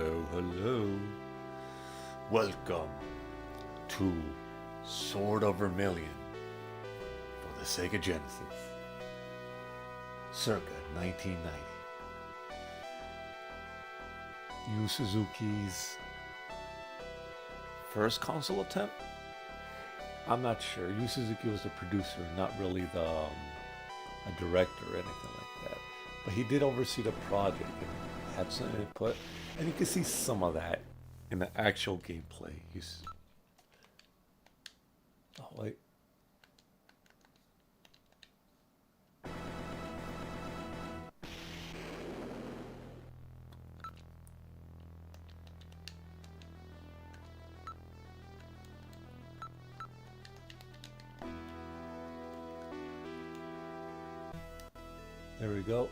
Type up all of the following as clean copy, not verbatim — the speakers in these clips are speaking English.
Hello. Welcome to Sword of Vermilion for the Sega Genesis, circa 1990. Yu Suzuki's first console attempt? I'm not sure. Yu Suzuki was the producer, not really a director or anything like that. But he did oversee the project and had some input, and you can see some of that in the actual gameplay. Oh wait. There we go.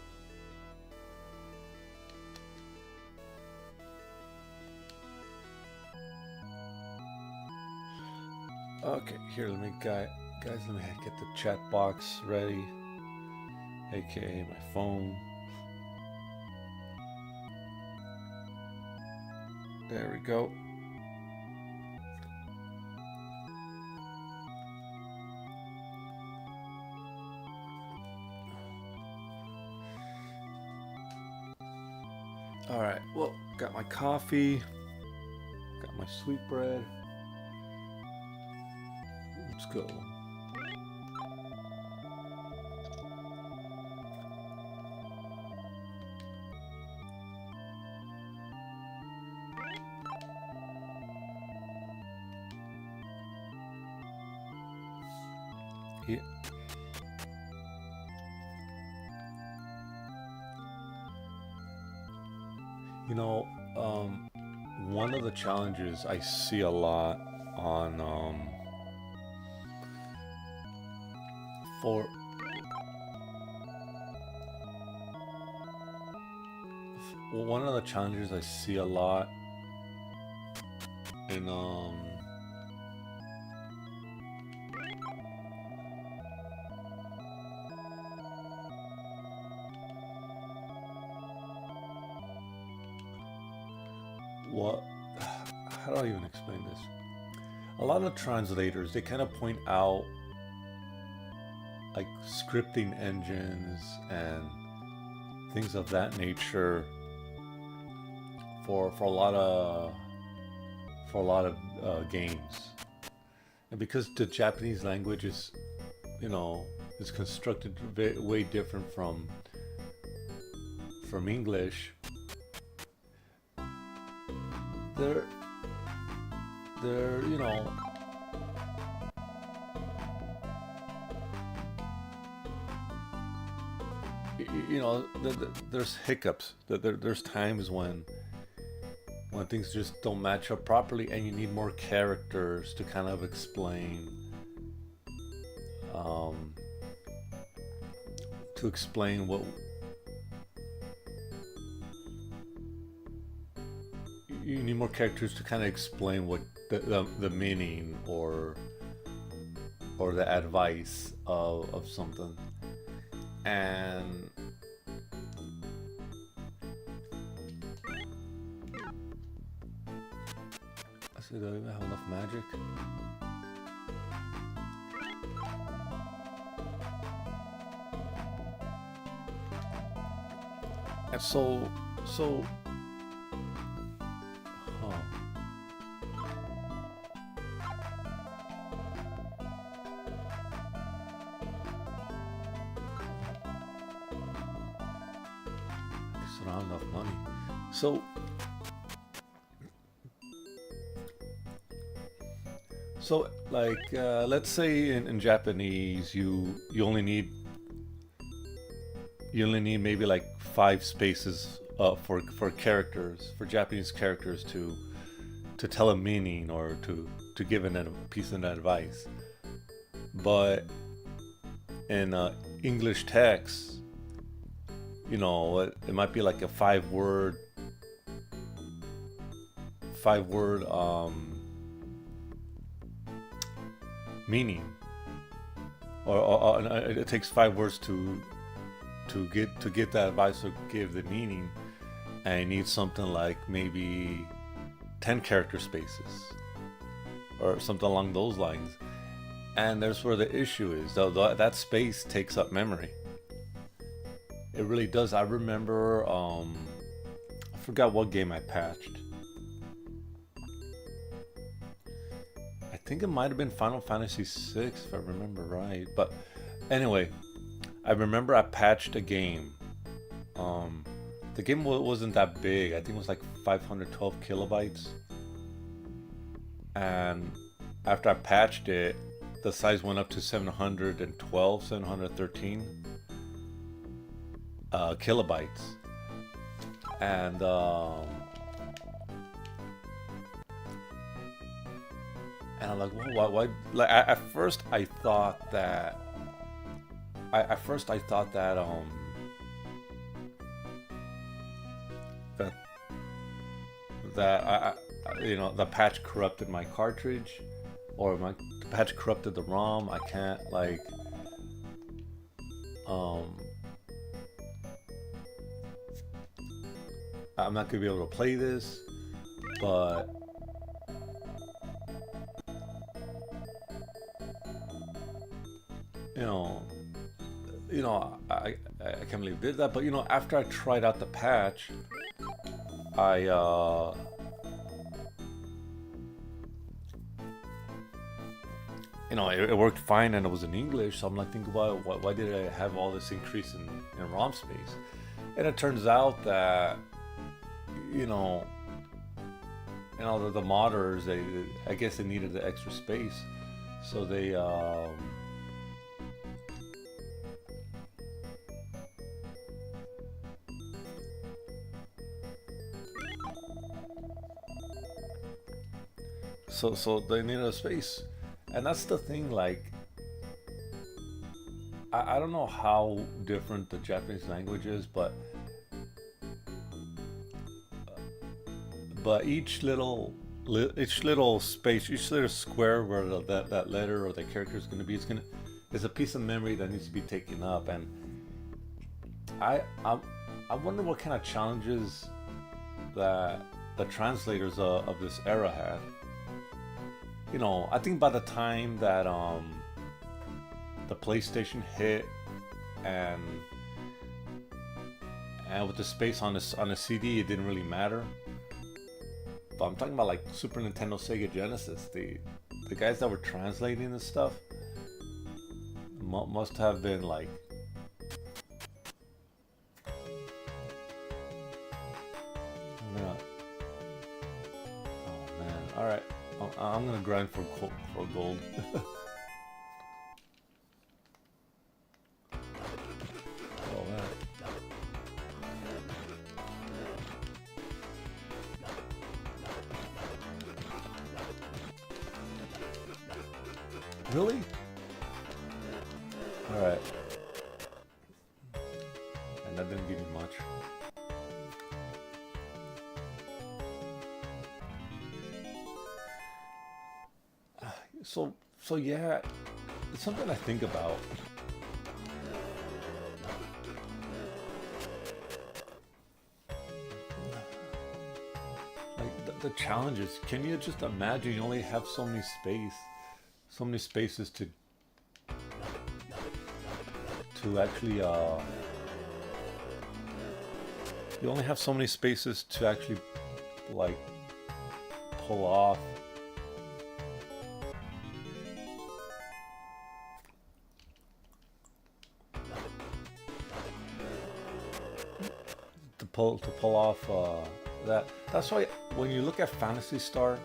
Okay, here, guys, let me get the chat box ready, aka my phone. There we go. All right, well, got my coffee, got my sweet bread. Let's go. Yeah. You know, one of the challenges I see a lot on for one of the challenges I see a lot in what how do I even explain this? A lot of translators, they kind of point out like scripting engines and things of that nature for a lot of games, and because the Japanese language is, is constructed way different from English. They're there's hiccups. There's times when things just don't match up properly, and you need more characters to kind of explain what you need more characters to kind of explain what the meaning or the advice of something. And I see, do I even have enough magic? And so I don't have enough money. So like let's say in Japanese you only need maybe like 5 spaces for characters, for Japanese characters to tell a meaning or to give a piece of advice. But in English text, it might be like a 5-word meaning, or it takes 5 words to get that advice or give the meaning. and you need something like maybe 10 character spaces or something along those lines. And there's where the issue is. That space takes up memory. It really does. I remember, I forgot what game I patched. I think it might have been Final Fantasy VI, if I remember right. But anyway, I remember I patched a game. The game wasn't that big. I think it was like 512 kilobytes. And after I patched it, the size went up to 712, 713 kilobytes. And I'm like, well, why? Like, at first I thought that. At first I thought that that the patch corrupted my cartridge, or the patch corrupted the ROM. I can't like I'm not gonna be able to play this, but I can't believe it did that. But after I tried out the patch, it worked fine, and it was in English. So I'm like thinking, why did I have all this increase in ROM space? And it turns out that the modders, I guess they needed the extra space, so they so they needed a space. And that's the thing, like, I don't know how different the Japanese language is, but each little space, each little square where that letter or the character is going to be, it's a piece of memory that needs to be taken up. And I wonder what kind of challenges that the translators of this era had. I think by the time that the PlayStation hit, and with the space on a CD, it didn't really matter. But I'm talking about like Super Nintendo, Sega, Genesis. The guys that were translating this stuff must have been like. Oh man! All right. I'm gonna grind for gold. Oh man. Really? Alright. And that didn't give me much. So yeah, it's something I think about. Like the challenges. Can you just imagine? You only have so many spaces to actually. You only have so many spaces to actually like pull off. To pull off that. That's why when you look at Phantasy Star,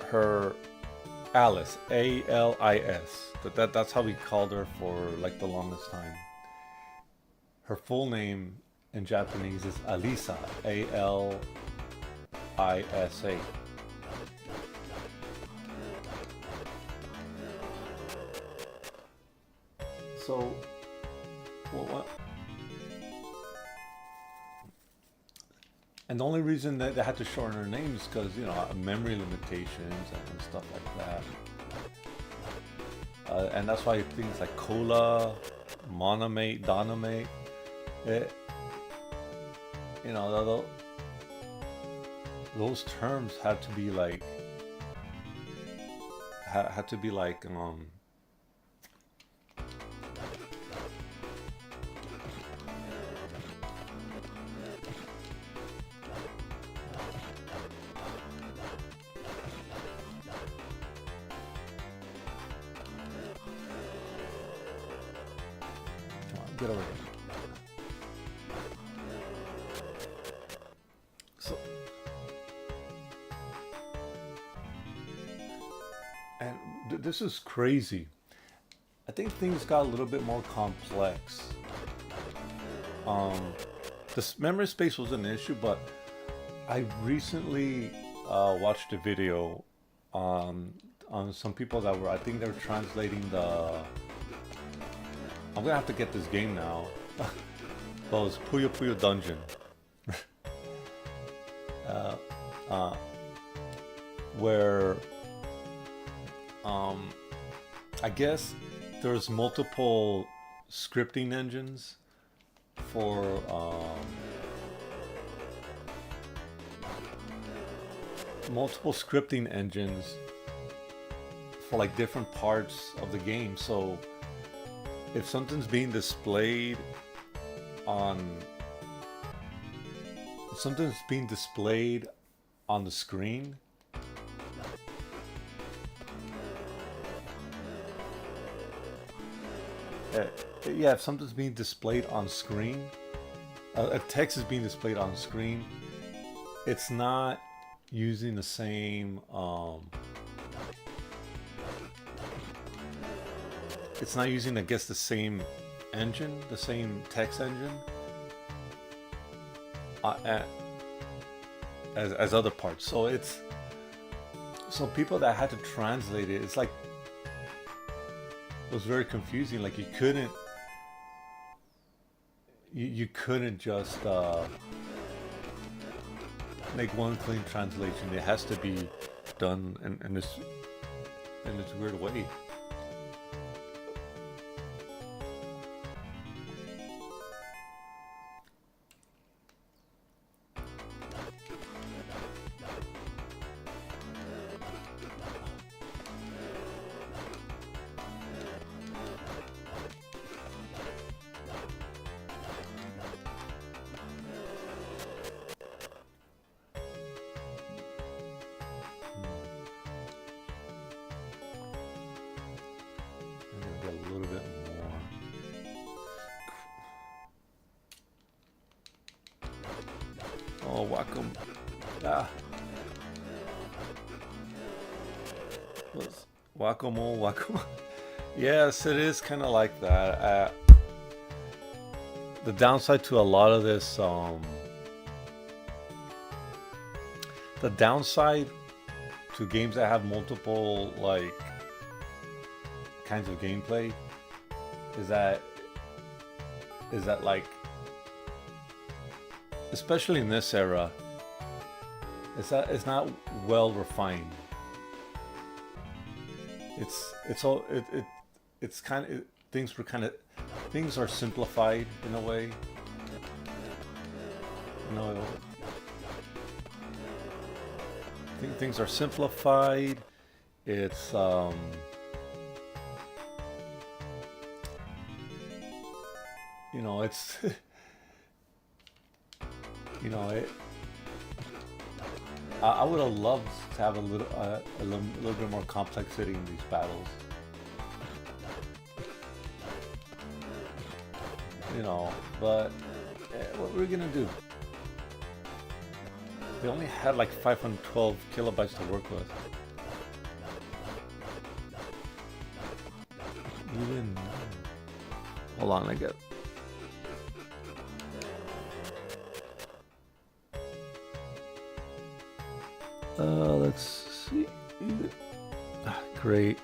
her Alice, ALIS, that's how we called her for like the longest time. Her full name in Japanese is Alisa, ALISA. So what? And the only reason that they had to shorten her name is because memory limitations and stuff like that. And that's why things like Cola, Monomate, Donomate, It, you know, those terms had to be like had to be like come on, get over here. So, and this is crazy. I think things got a little bit more complex. Um, this memory space was an issue, but I recently watched a video on some people that were, I think they were translating the. I'm gonna have to get this game now. Well, it's Puyo Puyo Dungeon. uh, uh, where I guess there's multiple scripting engines for multiple scripting engines for like different parts of the game. So if something's being displayed on if something's being displayed on the screen, yeah, if something's being displayed on screen, if text is being displayed on screen, it's not using the same it's not using, I guess, the same engine, the same text engine as other parts. So it's, so people that had to translate it, it's like, it was very confusing. Like you couldn't just make one clean translation. It has to be done in this weird way. A little bit more. Oh, whack-em. Ah. Whack-a-mole, whack-a-mole. Yes, it is kind of like that. The downside to a lot of this, the downside to games that have multiple, like, kinds of gameplay is that like, especially in this era, it's not well refined. It's kind of, things are simplified in a way. Things are simplified. It's it's I would have loved to have a little bit more complexity in these battles. But what were we gonna do? They only had like 512 kilobytes to work with. You didn't know. Hold on, I get. Let's see. Great.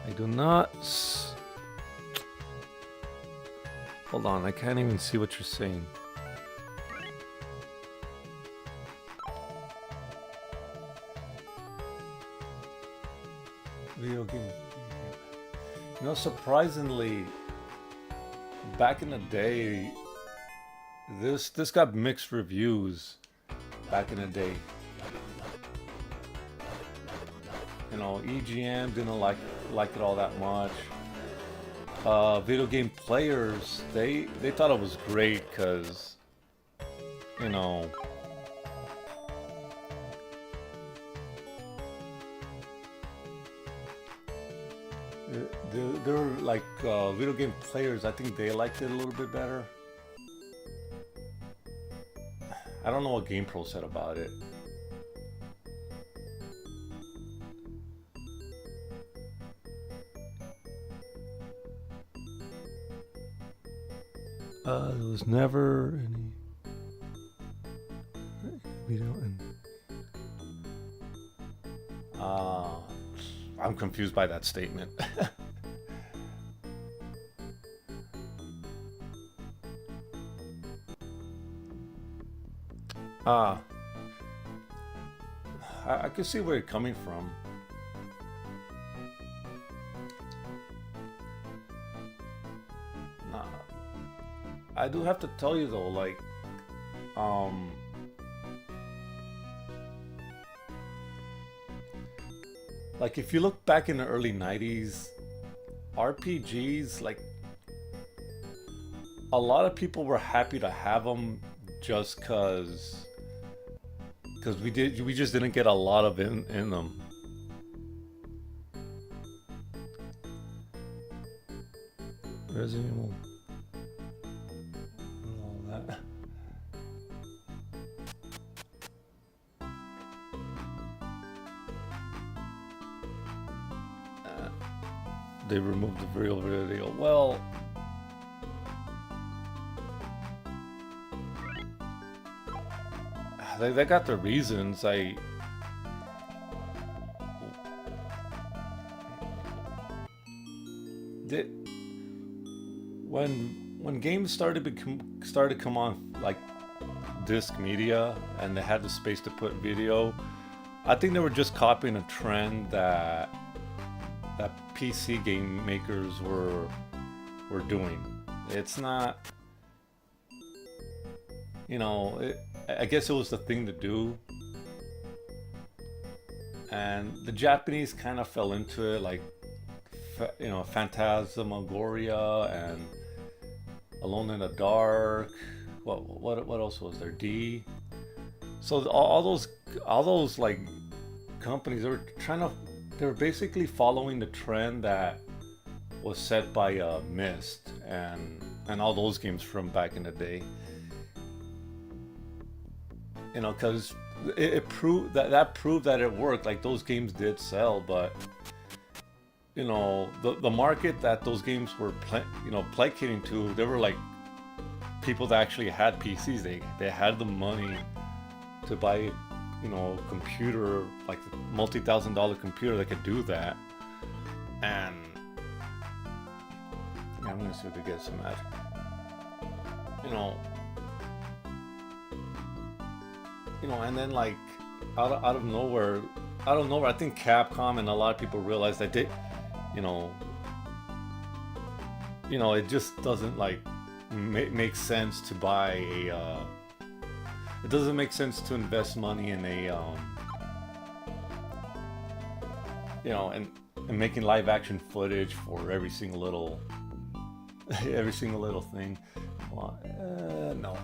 I do not. Hold on, I can't even see what you're saying. Video game. Surprisingly, back in the day, this got mixed reviews. Back in the day, EGM didn't like it all that much. Video game players, they thought it was great because you know they're like video game players. I think they liked it a little bit better. I don't know what GamePro said about it. There was never any video and I'm confused by that statement. I can see where you're coming from. Nah, I do have to tell you though, like if you look back in the early 90s, RPGs, like a lot of people were happy to have them just because we just didn't get a lot of in them. Resident Evil and all that. They removed the real video. Well, they got their reasons. When games started to come on like disc media and they had the space to put video, I think they were just copying a trend that PC game makers were doing. It's not, I guess it was the thing to do, and the Japanese kind of fell into it, like Phantasmagoria and Alone in the Dark. What else was there? D. So all those like companies, they were basically following the trend that was set by Myst and all those games from back in the day. Because it proved that proved that it worked. Like those games did sell, but the market that those games were placating to, they were like people that actually had PCs. They had the money to buy computer, like a multi-$1,000 computer that could do that. And I'm gonna see if they get some magic. And then like out of nowhere, I think Capcom and a lot of people realized that it just doesn't like make sense to buy a. It doesn't make sense to invest money in a and making live action footage for every single little thing. Well, no,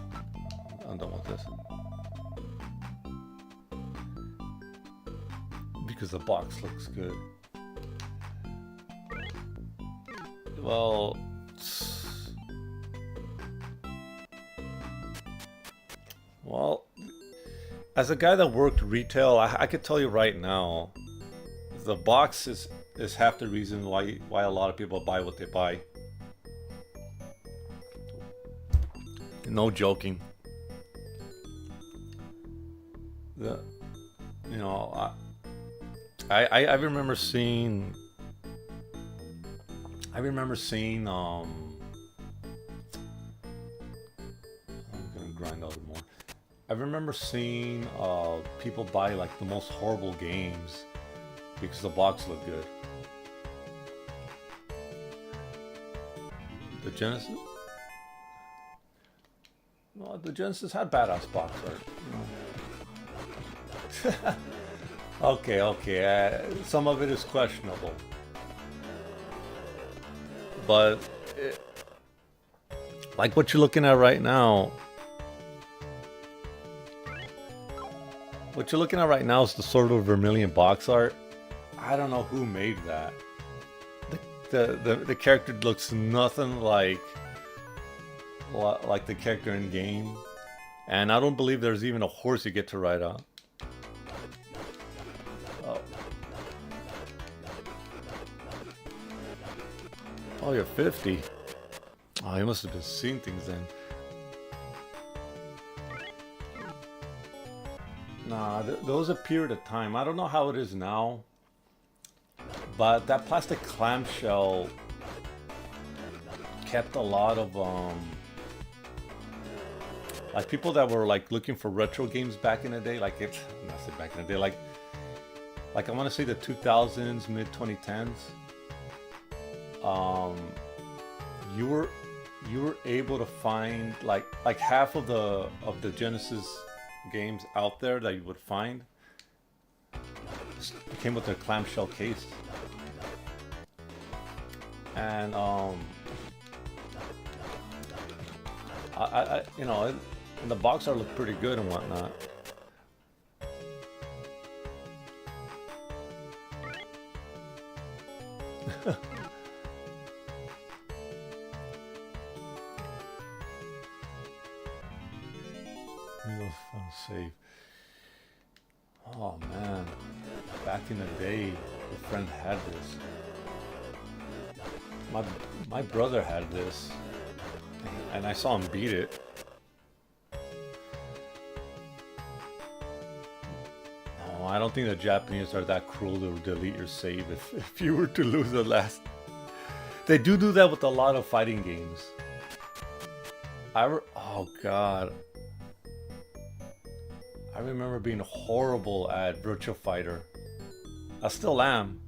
I'm done with this. Because the box looks good. Well, as a guy that worked retail, I could tell you right now, the box is half the reason why a lot of people buy what they buy. No joking. I remember seeing I'm gonna grind out more. I remember seeing people buy like the most horrible games because the box looked good. The Genesis? Well, the Genesis had badass box art. Okay, okay. Some of it is questionable, but it, like what you're looking at right now. What you're looking at right now is the sort of Vermilion box art. I don't know who made that. The character looks nothing like the character in game, and I don't believe there's even a horse you get to ride on. Oh, oh, you're 50. Oh, you must have been seeing things then. Nah, there was a period of time. I don't know how it is now, but that plastic clamshell kept a lot of like people that were like looking for retro games back in the day. Like it, not say back in the day, like I want to say the 2000s, mid 2010s. You were able to find like half of the Genesis games out there that you would find came with their clamshell case, and I you know, and the box art looked pretty good and whatnot. Fun save. Oh man, back in the day, a friend had this. My brother had this, and I saw him beat it. No, I don't think the Japanese are that cruel to delete your save if you were to lose the last. They do that with a lot of fighting games. Oh god. I remember being horrible at Virtua Fighter. I still am.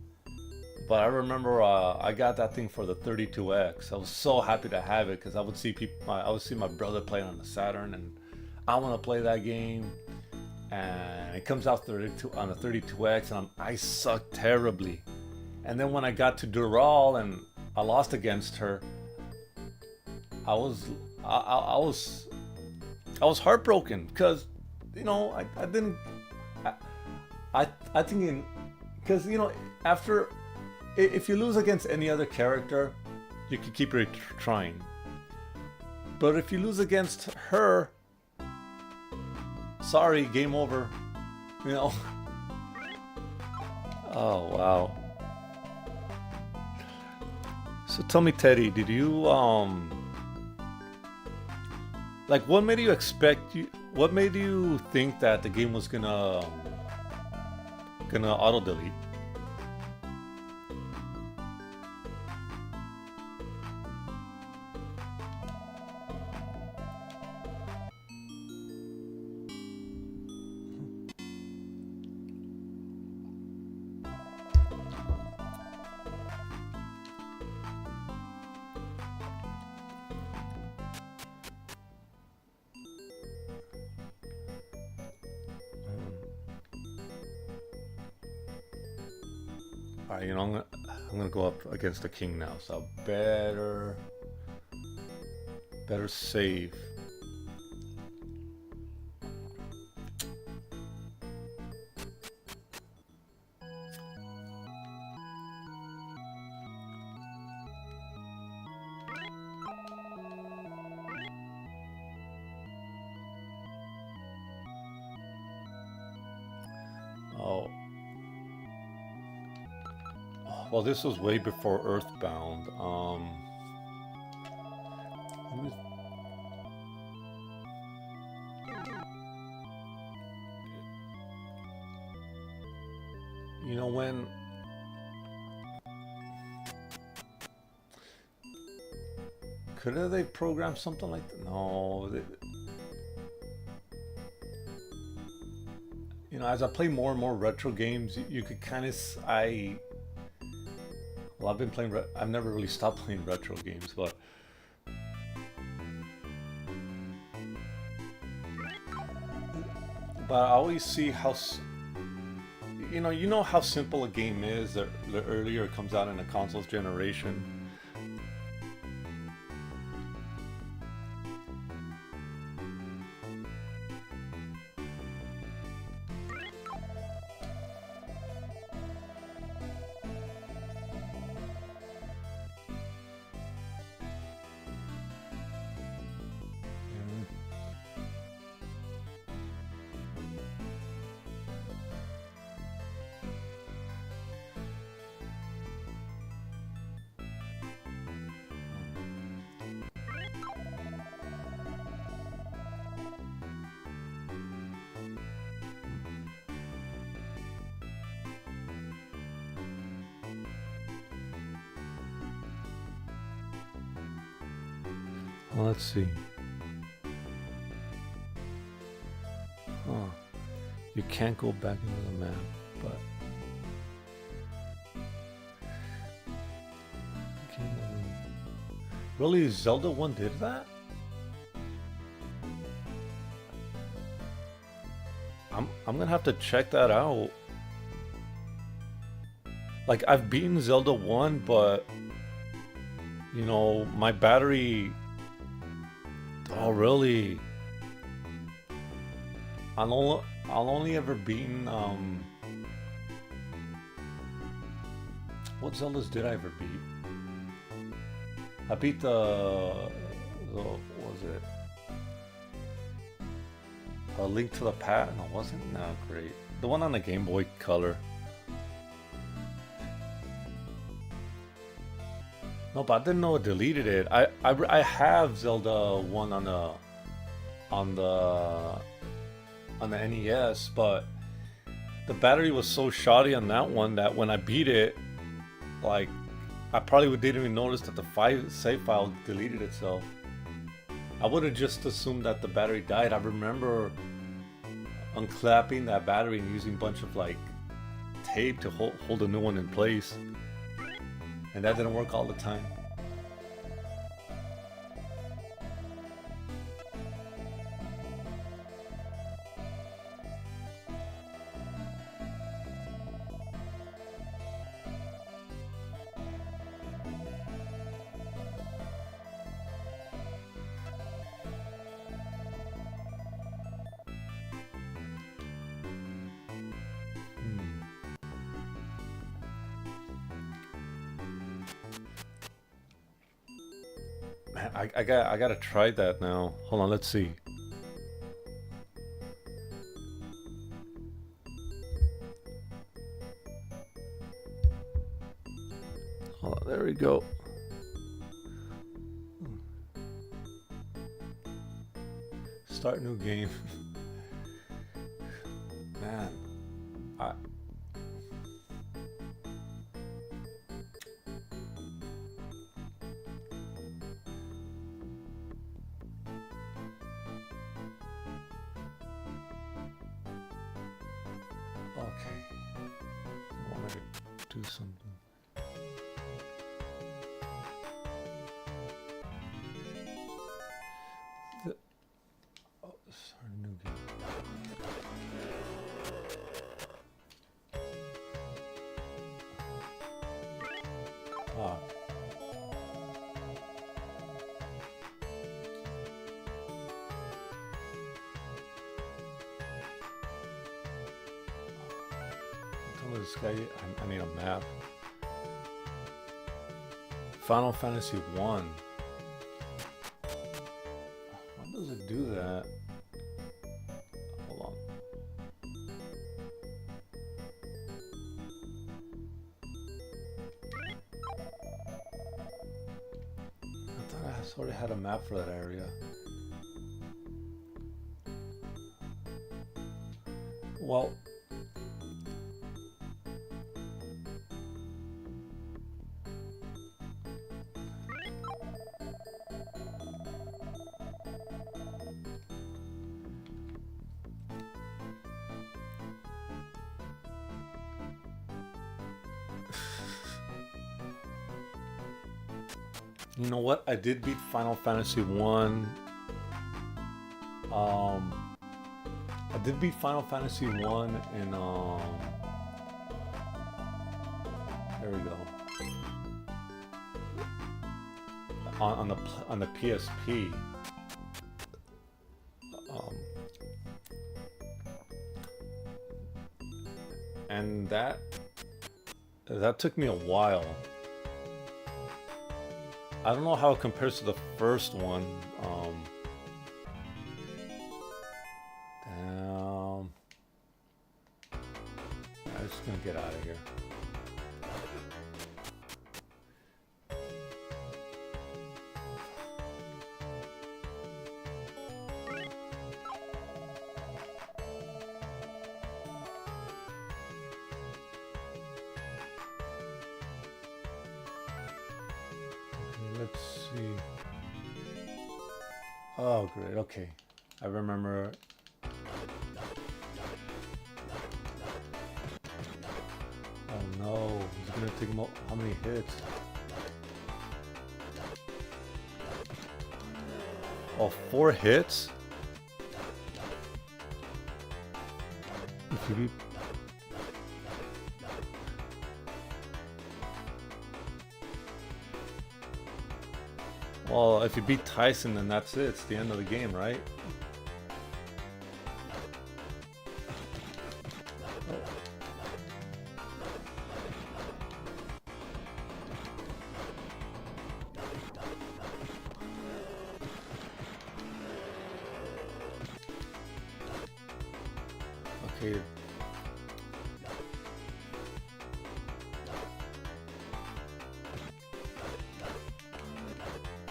But I remember I got that thing for the 32X. I was so happy to have it because I would see my brother playing on the Saturn, and I want to play that game. And it comes out on the 32X, and I suck terribly. And then when I got to Dural and I lost against her, I was heartbroken because, you know, I think because, you know, after, if you lose against any other character, you can keep trying. But if you lose against her, sorry, game over. You know. Oh wow. So tell me, Teddy, did you like, what made you what made you think that the game was gonna auto delete? Alright, you know, I'm gonna go up against the king now, so better save. Oh. Well, this was way before Earthbound. You know, when could have they programmed something like that? No. You know, as I play more and more retro games, you could kind of well, I've been playing. I've never really stopped playing retro games, but But I always see how you know how simple a game is. The earlier it comes out in a console's generation. Well, let's see. Huh. You can't go back into the map, but really, Zelda 1 did that? I'm gonna have to check that out. Like, I've beaten Zelda 1, but you know, my battery. Oh, really? I'll only ever beaten what Zeldas did I ever beat? I beat the what was it? A Link to the Past? No, wasn't that great? The one on the Game Boy Color. No, but I didn't know it deleted it. I have Zelda 1 on the NES, but the battery was so shoddy on that one that when I beat it, like, I probably didn't even notice that the save file deleted itself. I would have just assumed that the battery died. I remember unclapping that battery and using a bunch of like tape to hold a new one in place. And that didn't work all the time. Man, I gotta try that now. Hold on, let's see. Hold on, there we go. Start new game. Man, okay. I wanted to do something. Start a new game. Ah. Tell me this guy, I need a map. Final Fantasy 1. Why does it do that? Hold on. I thought I sort of had a map for that area. Well, you know what? I did beat Final Fantasy 1. I did beat Final Fantasy 1 and there we go. On the PSP. And that took me a while. I don't know how it compares to the first one. Damn. I'm just gonna get out of here. Let's see. Oh, great. Okay. I remember. Oh no. He's gonna take how many hits? Oh, 4 hits? If you beat. Well, if you beat Tyson, then that's it. It's the end of the game, right? Okay.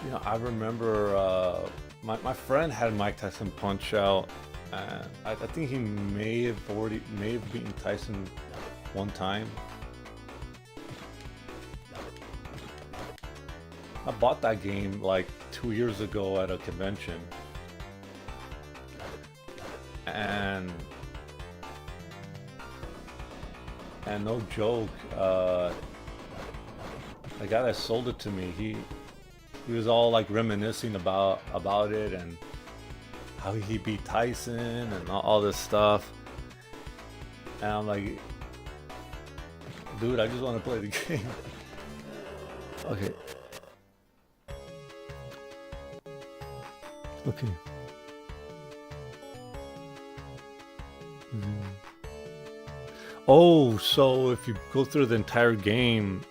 You know, I remember my friend had Mike Tyson Punch Out, and I think he may have beaten Tyson one time. I bought that game like 2 years ago at a convention, and no joke, the guy that sold it to me, he was all like reminiscing about it and how he beat Tyson and all this stuff. And I'm like, dude, I just want to play the game. Okay. Okay. Oh, so if you go through the entire game,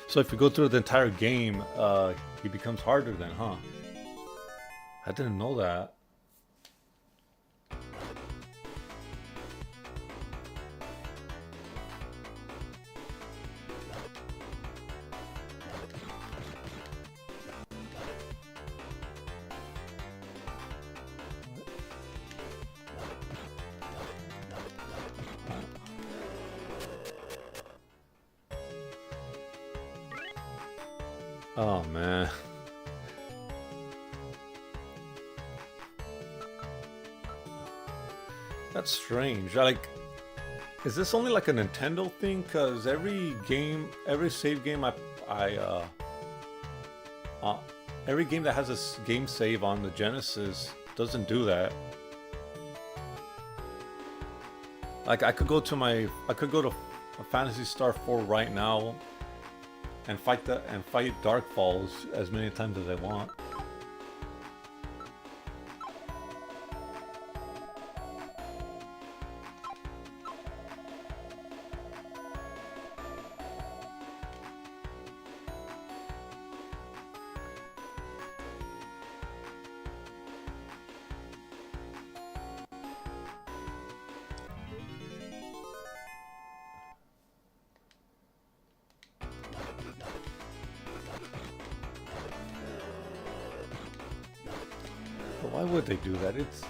so if you go through the entire game, he becomes harder then, huh? I didn't know that. Oh man. That's strange. Like, is this only like a Nintendo thing? Cause every save game every game that has a game save on the Genesis doesn't do that. Like I could go to Phantasy Star 4 right now and fight Dark Falls as many times as I want. But why would they do that? It's...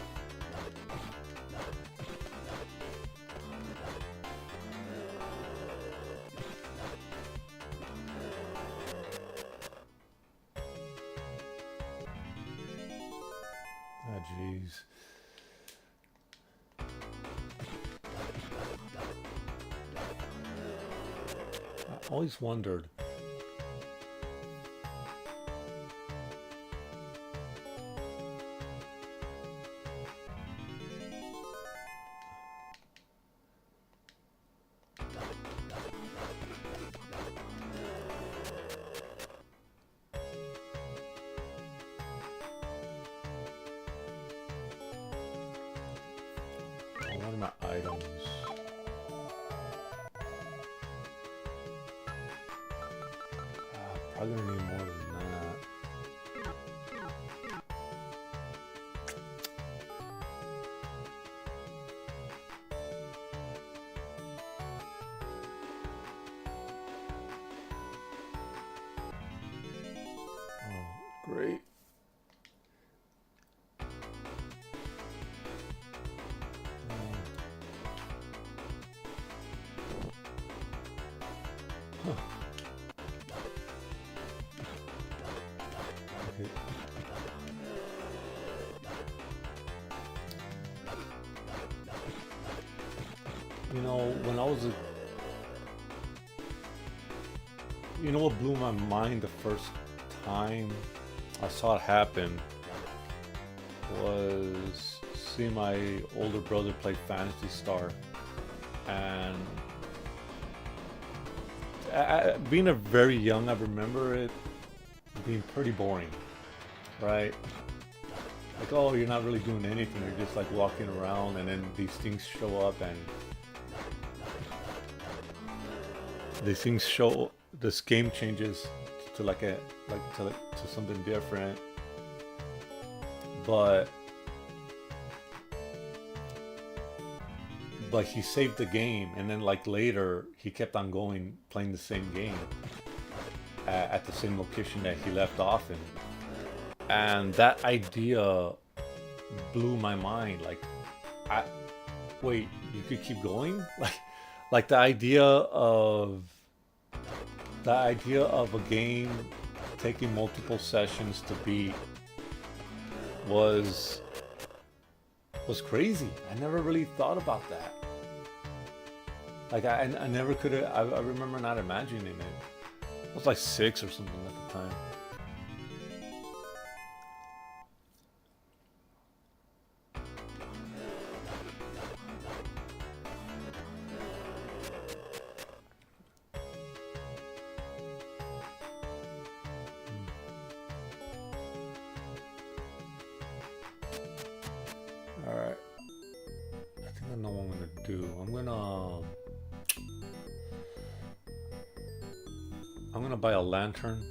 Ah, jeez. I always wondered. What are my items? Probably gonna need more than that. Oh, great. Huh. Okay. You know, when I was a... You know what blew my mind the first time I saw it happen was seeing my older brother play Phantasy Star. And being a very young, I remember it being pretty boring, right? Like, oh, you're not really doing anything. You're just like walking around, and then these things show up, and these things show. This game changes to to something different. But he saved the game, and then like later he kept on going, playing the same game at the same location that he left off in. And that idea blew my mind. Like, wait, you could keep going? Like the idea of a game taking multiple sessions to beat was crazy. I never really thought about that. Like I never could have. I remember not imagining it. I was like 6 or something at the time. All right. I think I know what I'm gonna do. I'm gonna buy a lantern.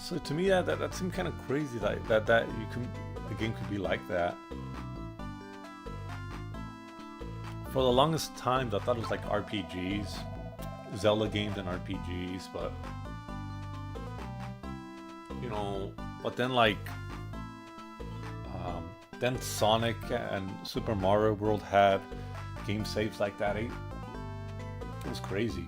So to me, that seemed kind of crazy. That the game could be like that. For the longest time, I thought it was like RPGs, Zelda games and RPGs, but you know, but then like, then Sonic and Super Mario World had game saves like that. It was crazy.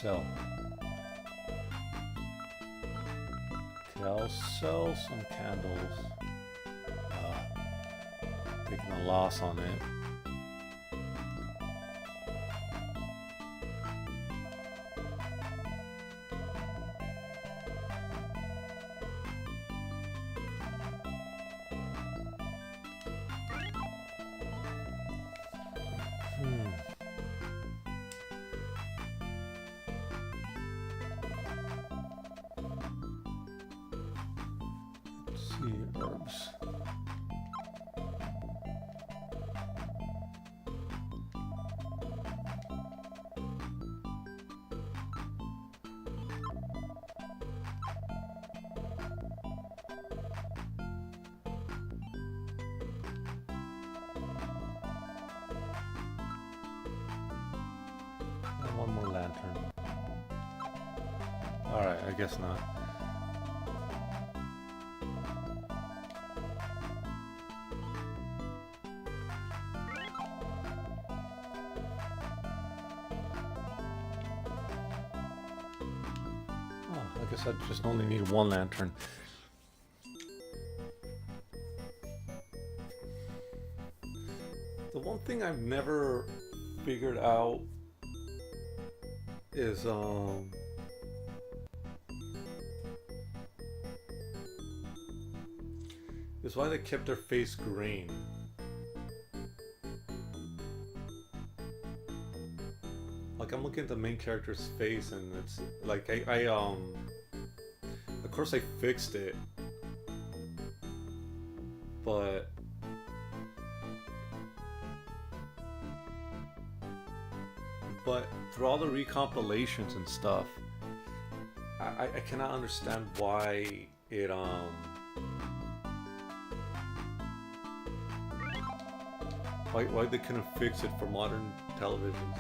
Sell. Okay, I'll sell some candles. Taking a loss on it. Herbs. And one more lantern. Alright, I guess not. I guess I just only need one lantern. The one thing I've never figured out is why they kept their face green. Like, I'm looking at the main character's face and it's like I of course I fixed it, but through all the recompilations and stuff, I cannot understand why it why they couldn't fix it for modern televisions.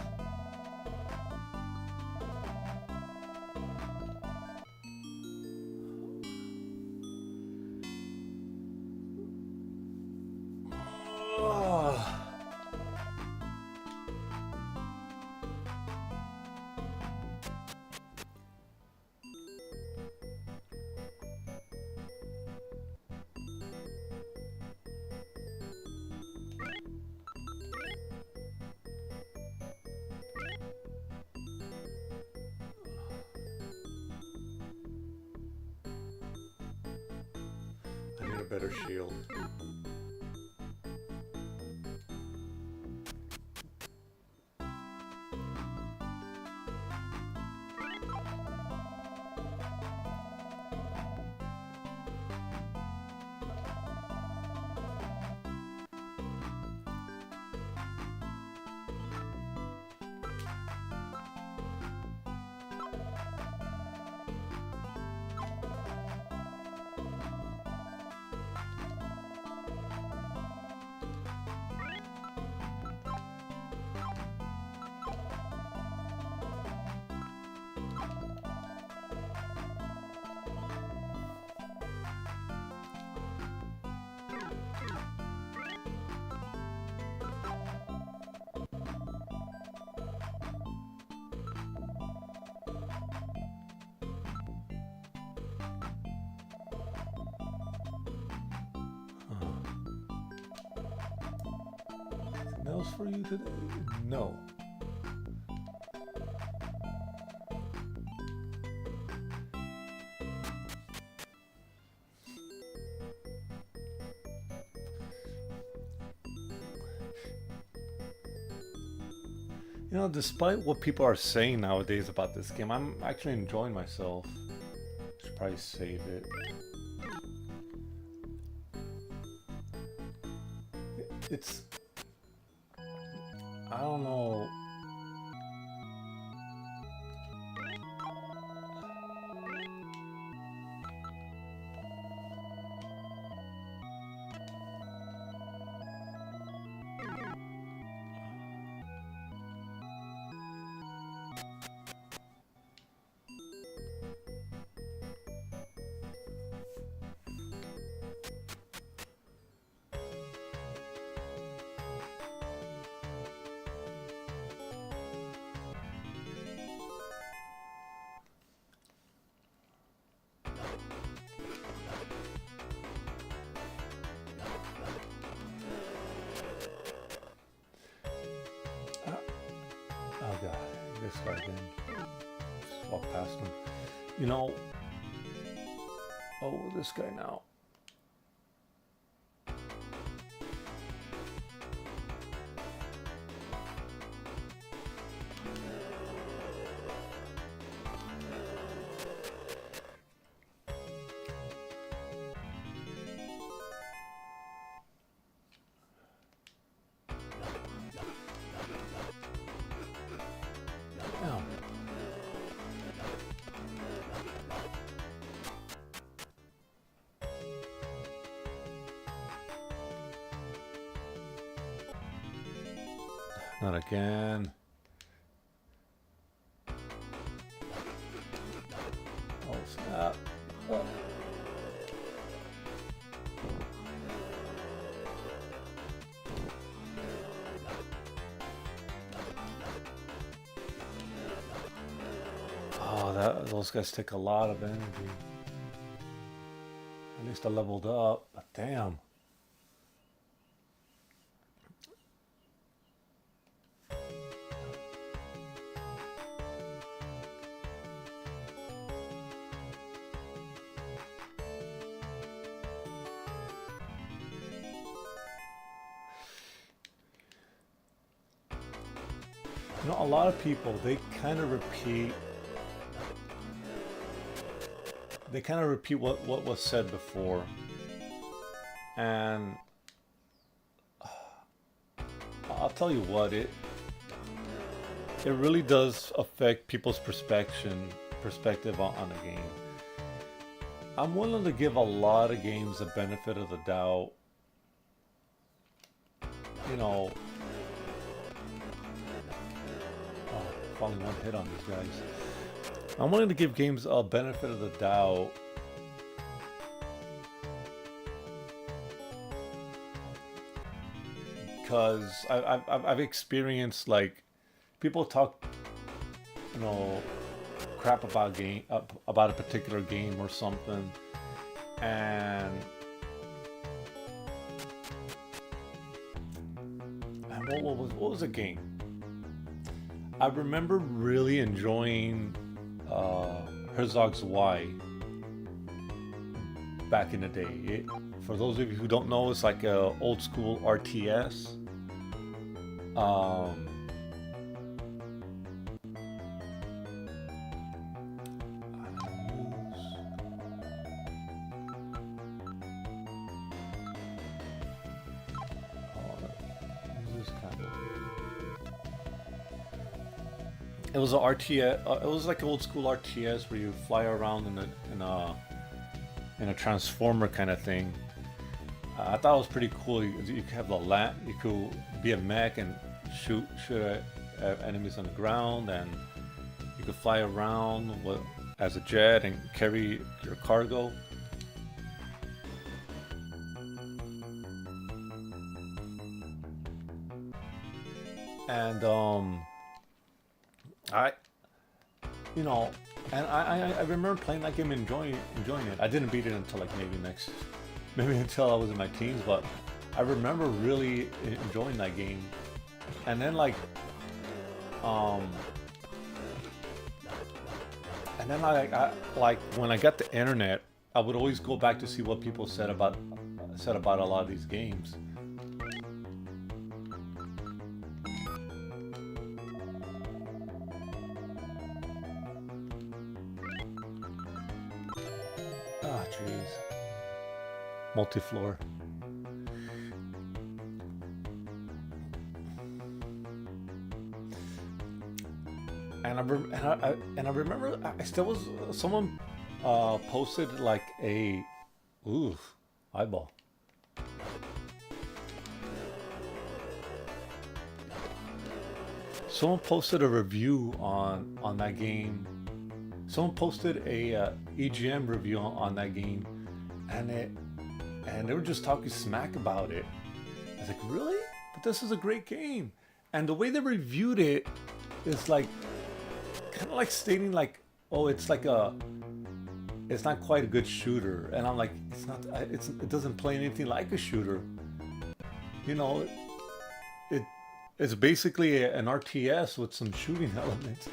I need a better shield. Else for you today? No. You know, despite what people are saying nowadays about this game, I'm actually enjoying myself. Should probably save it. It's... I don't know. Oh god, this guy again. Just walk past him. You know. Oh, this guy now. Not again. Oh, snap. Oh. Oh, Oh, those guys take a lot of energy. At least I leveled up. But damn. You know, a lot of people, they kind of repeat what was said before. And I'll tell you what, it really does affect people's perspective on a game. I'm willing to give a lot of games the benefit of the doubt. You know, only one hit on these guys. I'm willing to give games a benefit of the doubt. Because I've experienced, like, people talk, you know, crap about about a particular game or something, and what was the game? I remember really enjoying Herzog's Y back in the day. For those of you who don't know, it's like a old school RTS. It was a RTS. It was like an old school RTS where you fly around in a transformer kind of thing. I thought it was pretty cool. You could have the land. You could be a mech and shoot at enemies on the ground, and you could fly around as a jet and carry your cargo. And I remember playing that game and enjoying it. I didn't beat it until like maybe until I was in my teens, but I remember really enjoying that game. And then like I when I got the internet, I would always go back to see what people said about a lot of these games. Ah, jeez. Multi-floor. And I remember I still was someone posted like a eyeball. Someone posted a review on that game. Someone posted a EGM review on that game, and they were just talking smack about it. I was like, really? But this is a great game. And the way they reviewed it is like kind of like stating like, oh, it's not quite a good shooter. And I'm like, it doesn't play anything like a shooter. You know, it's basically an RTS with some shooting elements.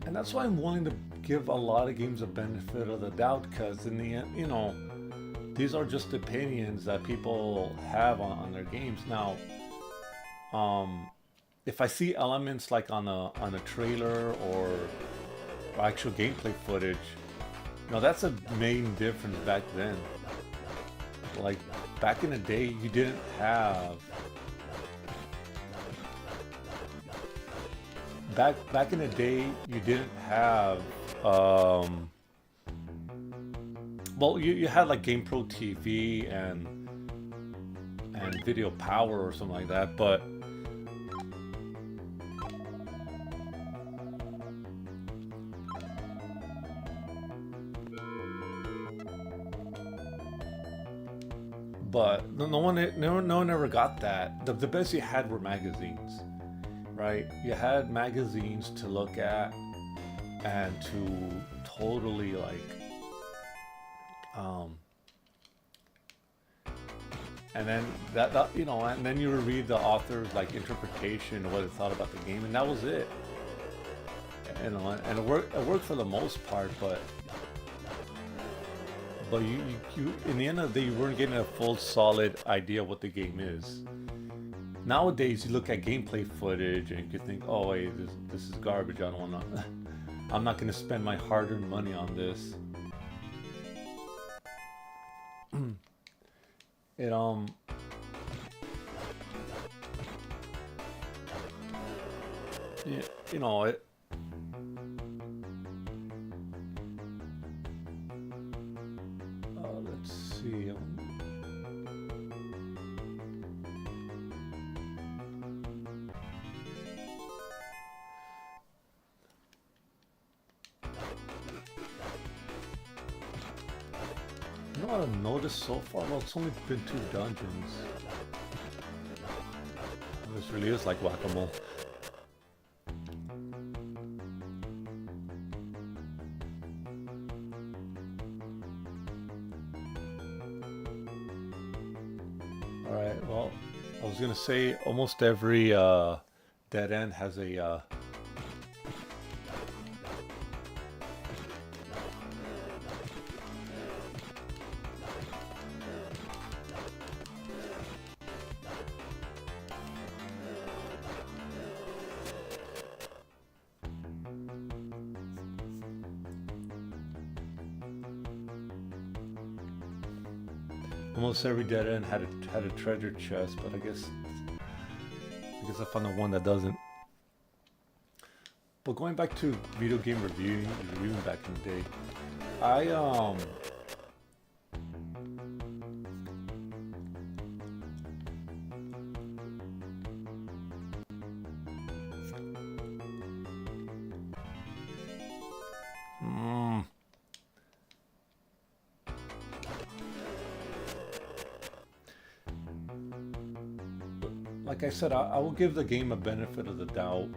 And that's why I'm willing to give a lot of games a benefit of the doubt, because in the end, you know, these are just opinions that people have on their games. Now, if I see elements like on a trailer or actual gameplay footage, you know, that's a main difference back then. Like back in the day, you didn't have back in the day, you didn't have well, you had like GamePro TV and Video Power or something like that, but no one ever got that. The best you had were magazines, right? You had magazines to look at and to totally like and then that you know, and then you would read the author's like interpretation of what they thought about the game, and that was it. You know, and it worked for the most part, but you in the end of the day, you weren't getting a full solid idea of what the game is. Nowadays, you look at gameplay footage and you think, oh wait, this is garbage. I don't want to. I'm not going to spend my hard-earned money on this. It yeah, you know it. Let's see. You know what I've noticed so far? Well, it's only been 2 dungeons. This really is like whack-a-mole. Alright, well, I was gonna say almost every dead end has a almost every dead end had a treasure chest, but I guess I found the one that doesn't. But going back to video game reviewing back in the day, I like I said, I will give the game a benefit of the doubt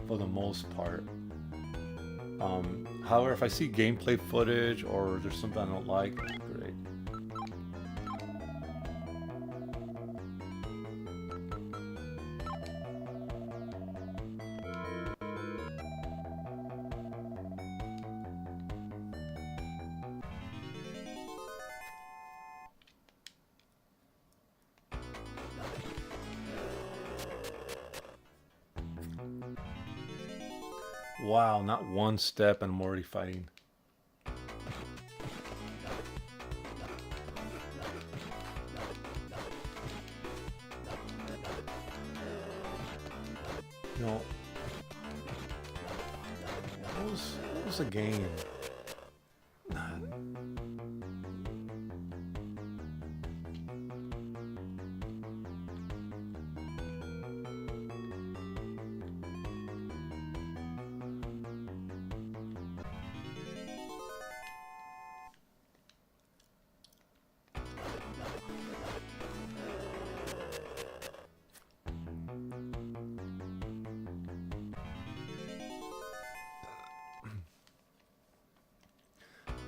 for the most part. However, if I see gameplay footage or there's something I don't like, great. Wow, not one step and I'm already fighting. You know, what was the game?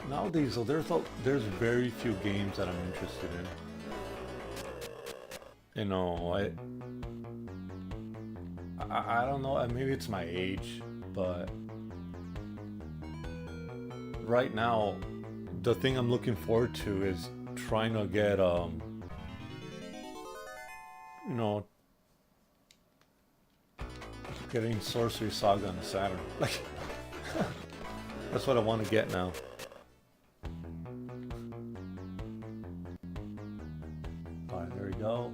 Nowadays, though, there's very few games that I'm interested in. You know, I don't know. Maybe it's my age, but right now, the thing I'm looking forward to is trying to get you know, getting Sorcery Saga on the Saturn. Like, that's what I want to get now. Alright, there we go.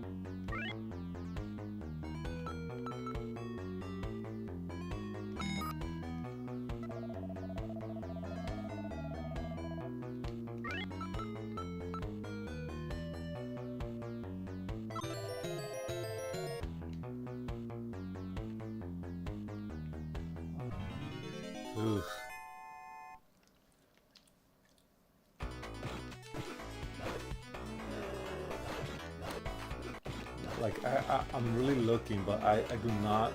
Oof. Like I'm really looking, but I do not.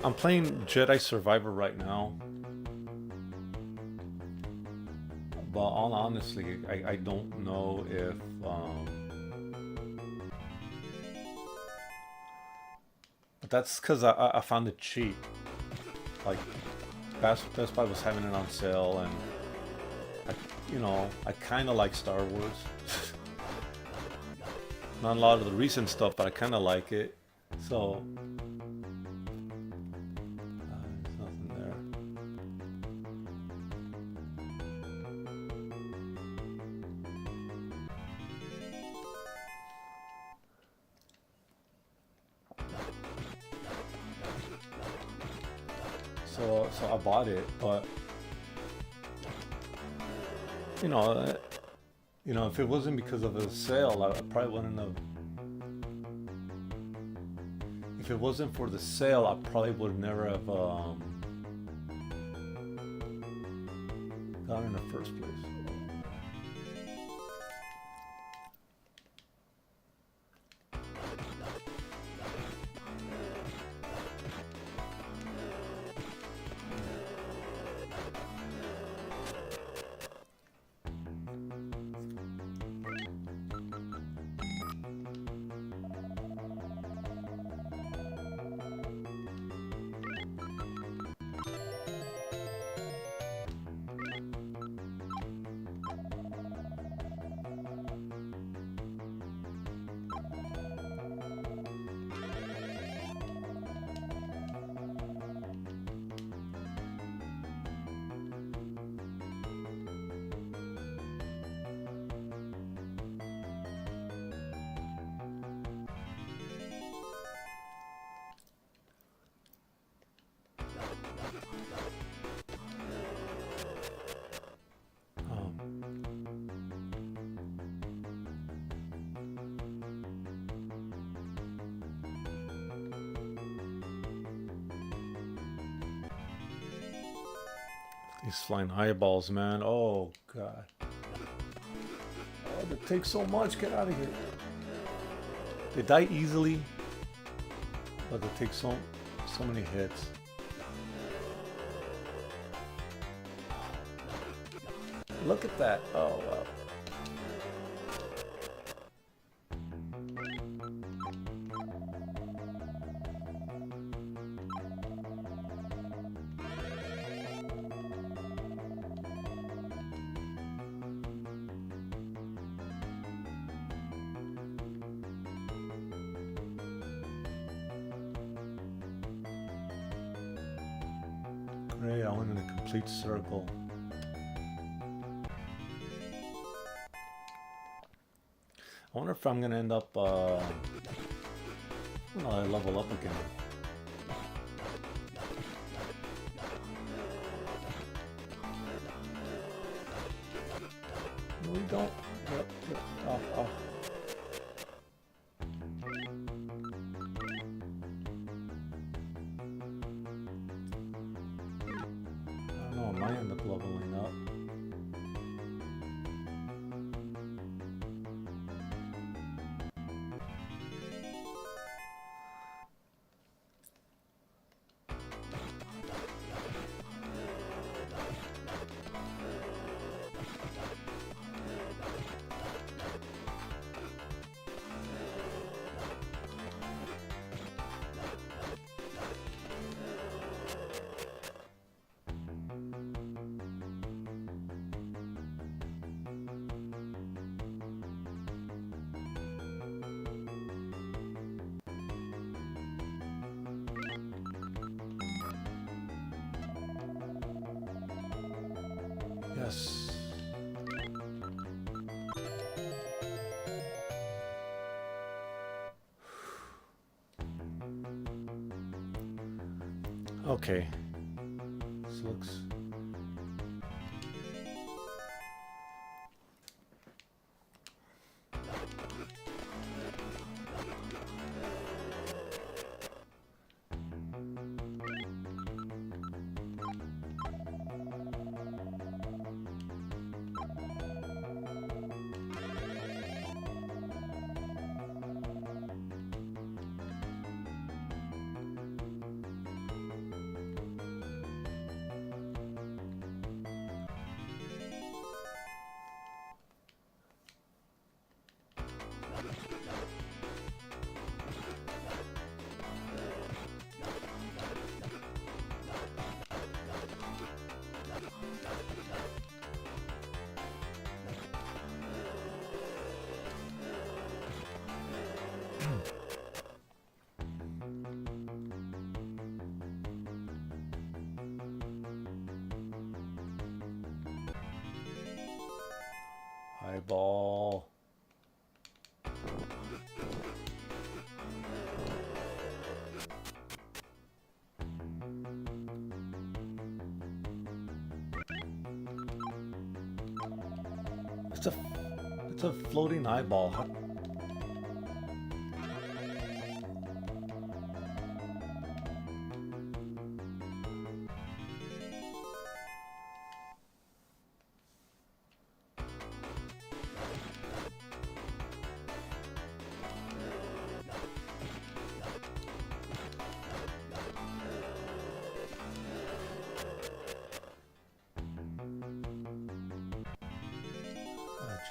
I'm playing Jedi Survivor right now, but all honestly, I don't know if but that's because I found it cheap. Like Best Buy was having it on sale, and I kind of like Star Wars. Not a lot of the recent stuff, but I kind of like it. So there's nothing there. So I bought it, but you know, if it wasn't because of a sale, I probably wouldn't have. If it wasn't for the sale, I probably would never have gone in the first place. These flying eyeballs, man. Oh, God. Oh, they take so much. Get out of here. They die easily, but they take so many hits. Look at that. Oh, wow. Great, I went in a complete circle. I wonder if I'm gonna end up when I level up again. No, we don't. Yep. Off. I don't know, I might end up leveling up. Yes. Okay. This looks. eyeball. It's a floating eyeball.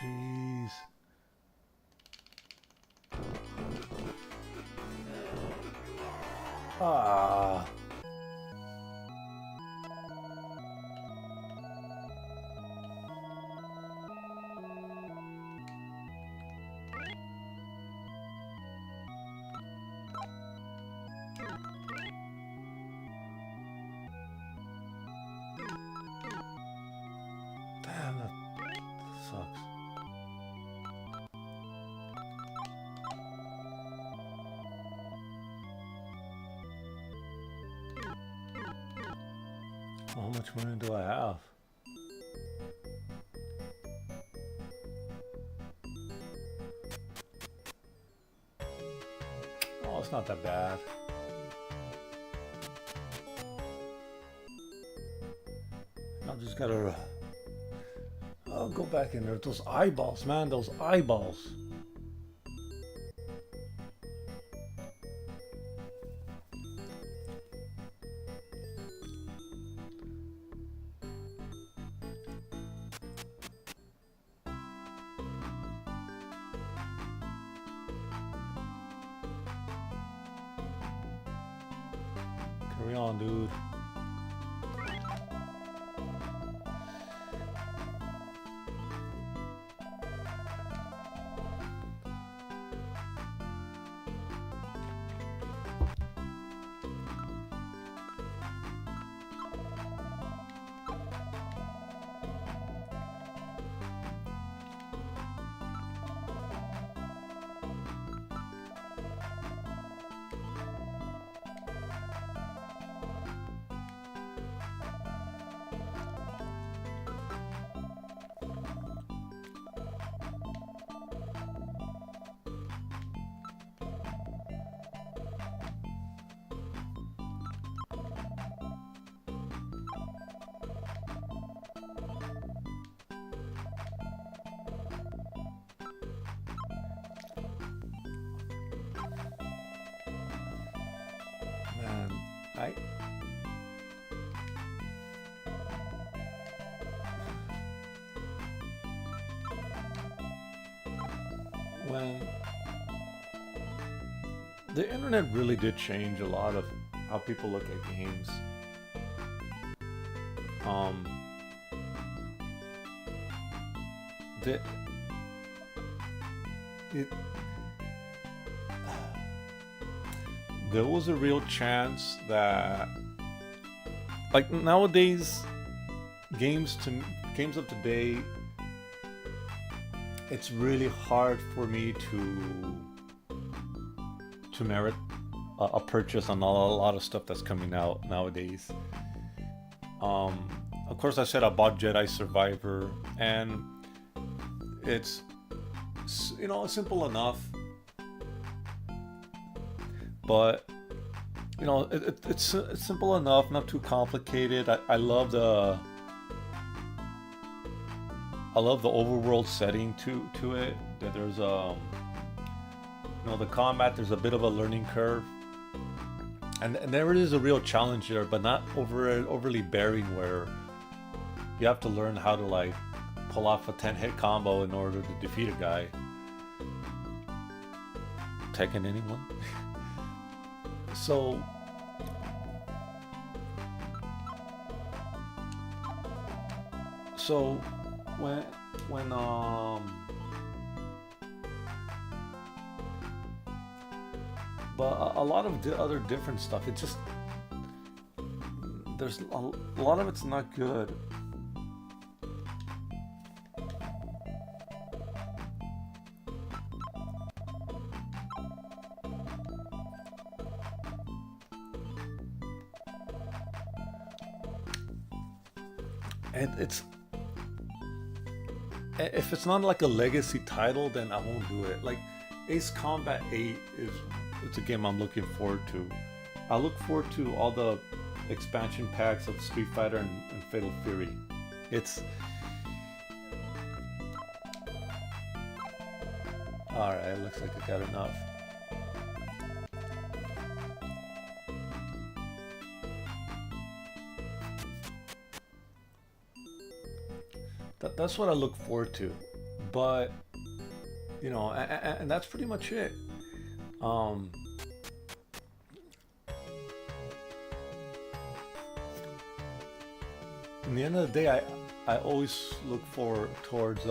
Jeez. Ah. Damn, that sucks. How much money do I have? Oh, it's not that bad. I just gotta I'll go back in there. Those eyeballs, man, those eyeballs. Carry on, dude. When the internet really did change a lot of how people look at games. There was a real chance that, like nowadays, games of today, it's really hard for me to merit a purchase on a lot of stuff that's coming out nowadays. Of course, I said I bought Jedi Survivor, and it's simple enough, but it's simple enough, not too complicated. I love the overworld setting to it. That there's the combat, there's a bit of a learning curve, and there is a real challenge there, but not overly bearing where you have to learn how to like pull off a 10-hit combo in order to defeat a guy. Tekken anyone? So when but a lot of other different stuff, it just there's a lot of it's not good. and it's if it's not like a legacy title, then I won't do it. Like Ace Combat 8 is it's a game I'm looking forward to. I look forward to all the expansion packs of Street Fighter and Fatal Fury. It's alright, looks like I got enough. That's what I look forward to. But, you know, and that's pretty much it. In the end of the day, I always look forward towards in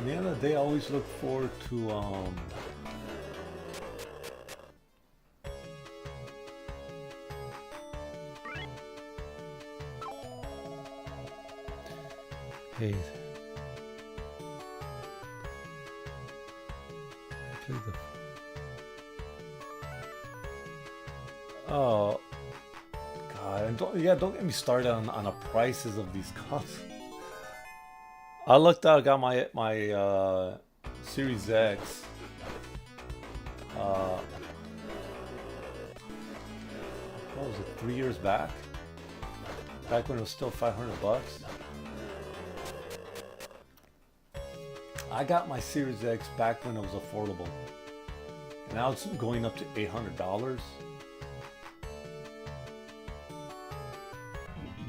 the end of the day, I always look forward to hey. Oh God! And don't get me started on the prices of these consoles. I looked out, got my Series X. What was it? 3 years back? Back when it was still $500. I got my Series X back when it was affordable. Now it's going up to $800.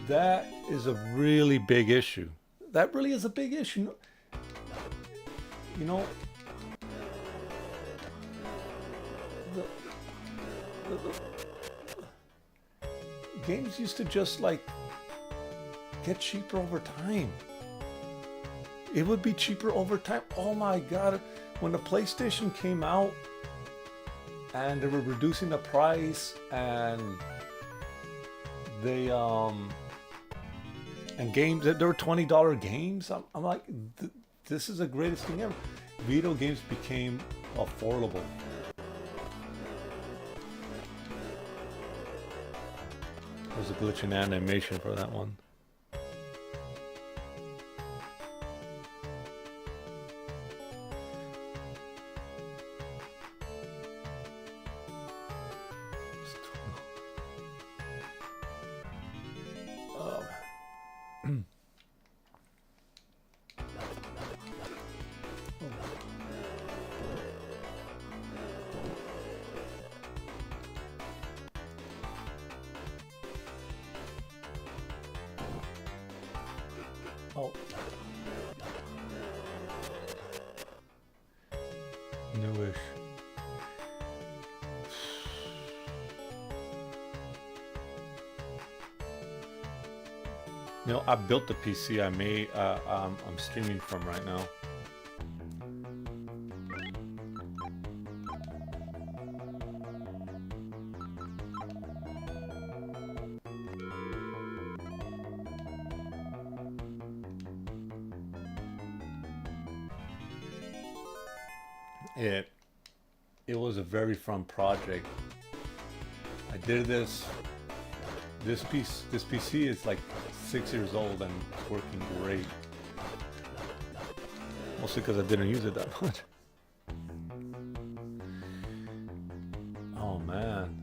That is a really big issue. That really is a big issue. You know, games used to just like get cheaper over time. It would be cheaper over time. Oh my God. When the PlayStation came out and they were reducing the price and they and games that there were $20 games, I'm like, this is the greatest thing ever. Video games became affordable. There's a glitch in animation for that one. Oh. Newish. You know, I built the PC I made. I'm streaming from right now. It was a very fun project. I did this PC is like 6 years old and it's working great. Mostly because I didn't use it that much. Oh man.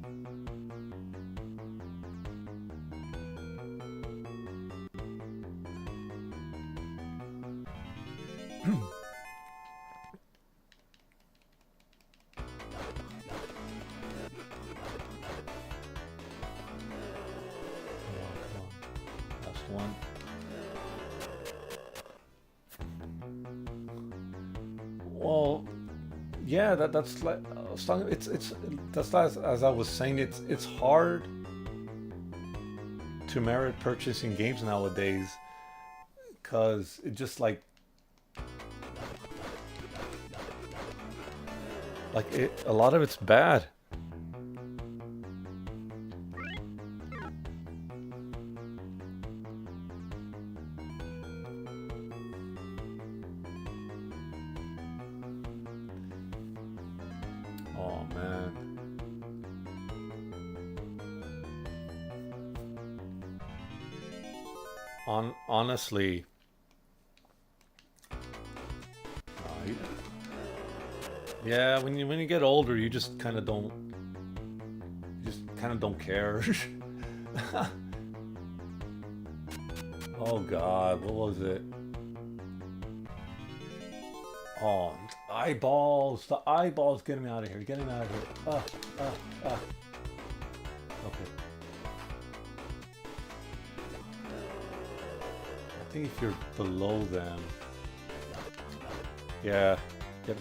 One. Well, yeah, that's like it's that's as I was saying, it's hard to merit purchasing games nowadays because it just like a lot of it's bad. man. Honestly, uh, yeah, when you get older, you just kind of don't care. Oh God, what was it? Oh, eyeballs! The eyeballs! Get me out of here! Get me out of here! Ah, ah, ah. Okay. I think if you're below them, yeah. Get.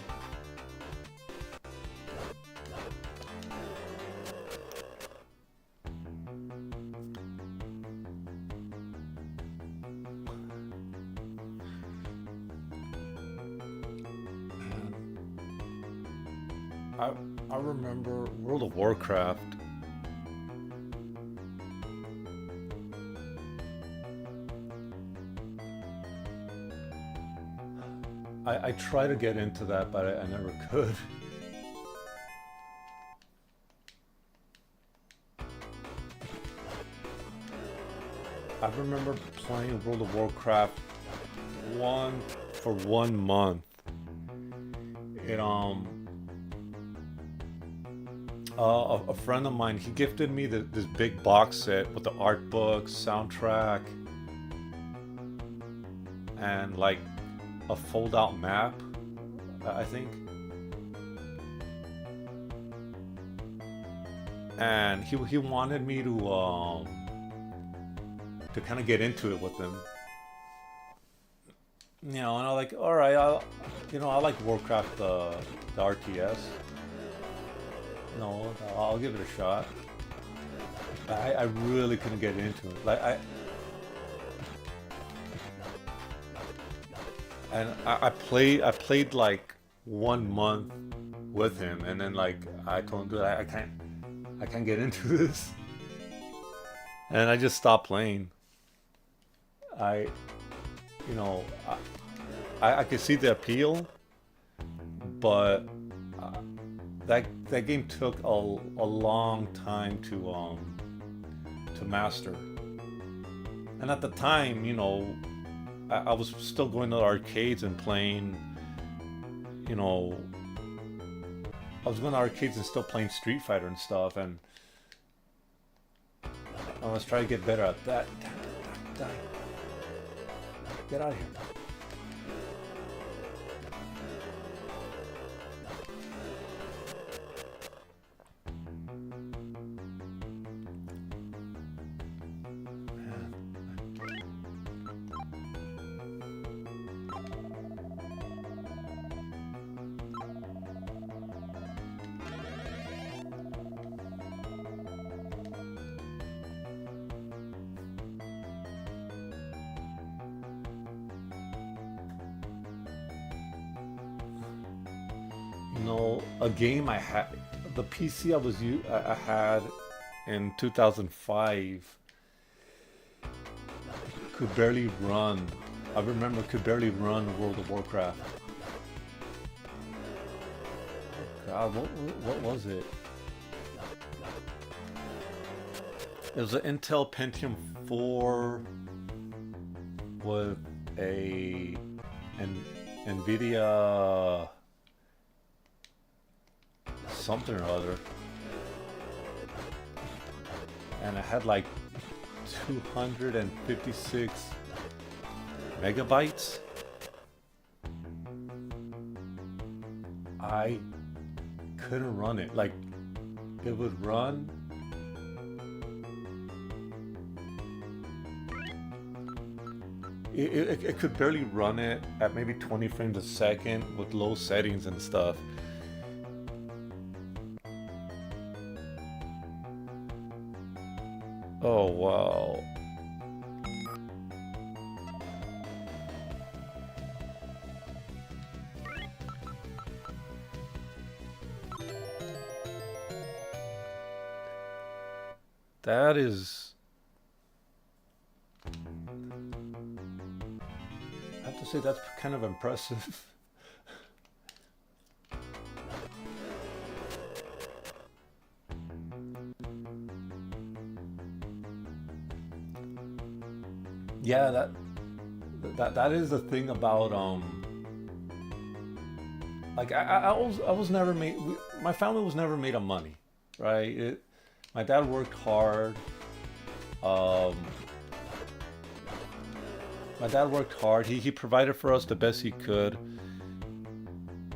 I I remember World of Warcraft. I try to get into that, but I never could. I remember playing World of Warcraft one for 1 month. It a friend of mine, he gifted me this big box set with the art book, soundtrack, and like a fold-out map, I think. And he wanted me to kind of get into it with him. You know, and I'm like, all right, I like Warcraft, the RTS. No, I'll give it a shot. I really couldn't get into it. Like I played like 1 month with him, and then like I told him, dude, I can't get into this, and I just stopped playing. I, you know, I could see the appeal, but that game took a long time to master. And at the time, you know, I was still going to the arcades and playing, you know, I was going to arcades and still playing Street Fighter and stuff, and I was trying to get better at that. Die. Get out of here. No, a game I had, the PC I had in 2005 could barely run. I remember could barely run World of Warcraft. God, what was it? It was an Intel Pentium 4 with an NVIDIA something or other, and it had like 256 megabytes. I couldn't run it. Like, it would run, it could barely run it at maybe 20 frames a second with low settings and stuff. Oh, wow. That is... I have to say that's kind of impressive. Yeah, that is the thing about like I was never made. My family was never made of money, right? My dad worked hard. Um, my dad worked hard. He provided for us the best he could.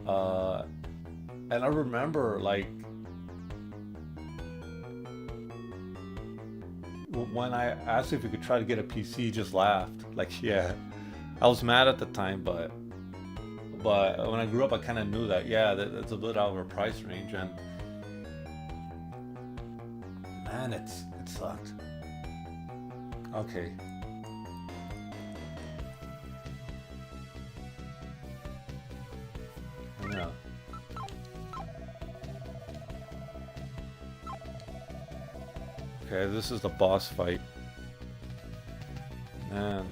Uh, and I remember like when I asked if we could try to get a PC, he just laughed. Like, yeah, I was mad at the time, but when I grew up, I kind of knew that yeah, that's a bit out of our price range, and man, it sucked. Okay. Yeah. Okay, this is the boss fight. Man.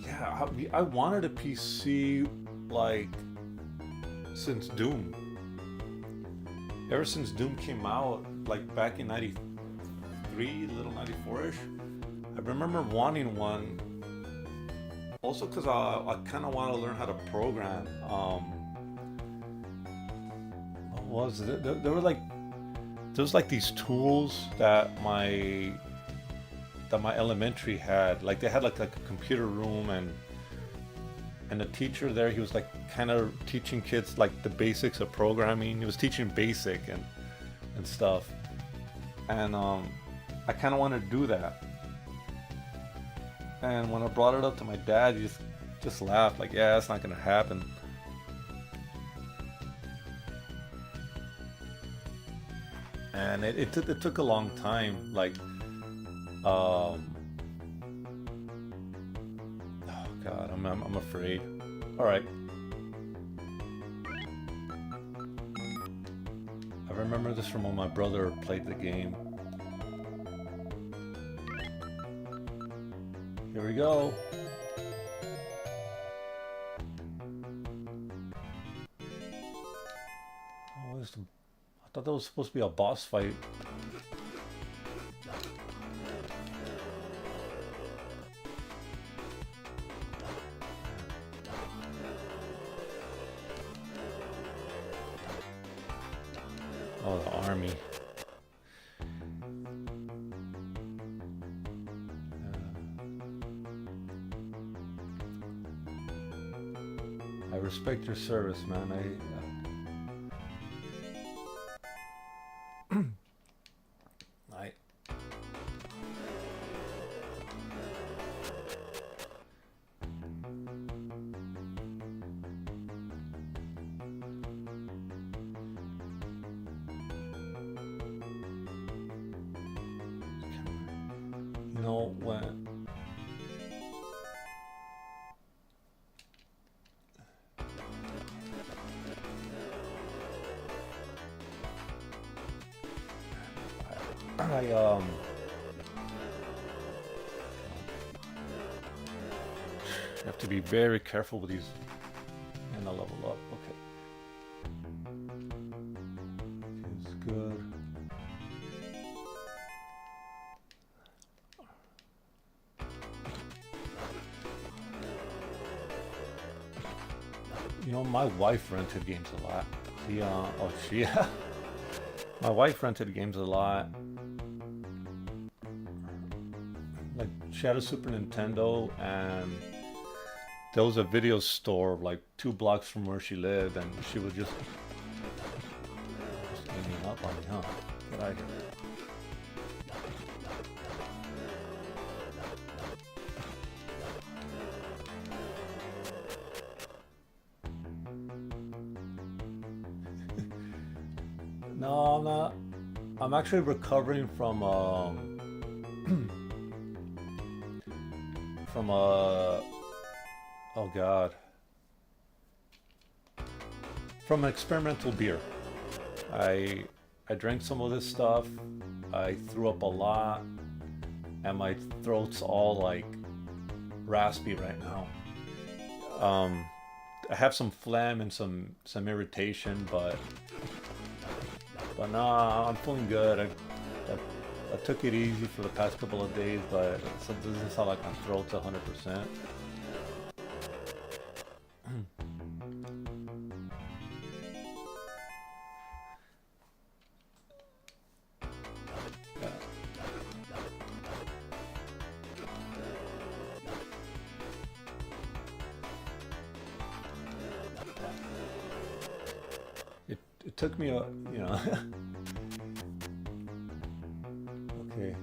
Yeah, I wanted a PC like since Doom. Ever since Doom came out, like back in '93, little '94ish, I remember wanting one. Also, because I kind of want to learn how to program. What was it? There were like there was like these tools that my elementary had. Like they had like a computer room, and the teacher there, he was like kind of teaching kids like the basics of programming. He was teaching basic and stuff, and I kind of wanted to do that. And when I brought it up to my dad, he just laughed like, yeah, that's not gonna happen. And it took a long time. Like oh god, I'm afraid. All right. I remember this from when my brother played the game. Here we go. I thought that was supposed to be a boss fight. Oh, the army. I respect your service, man. I you know when I you have to be very careful with these. And I level up. Okay. Feels good. You know, my wife rented games a lot. She my wife rented games a lot. Like she had a Super Nintendo, and there was a video store like 2 blocks from where she lived, and she would just hanging up on me, huh? Get out of here. No, I'm not. I'm actually recovering from from oh god, from an experimental beer. I drank some of this stuff. I threw up a lot, and my throat's all like raspy right now. I have some phlegm and some irritation, but nah, I'm feeling good. I took it easy for the past couple of days, but it doesn't sound like my throat's 100%. It took me a. Okay.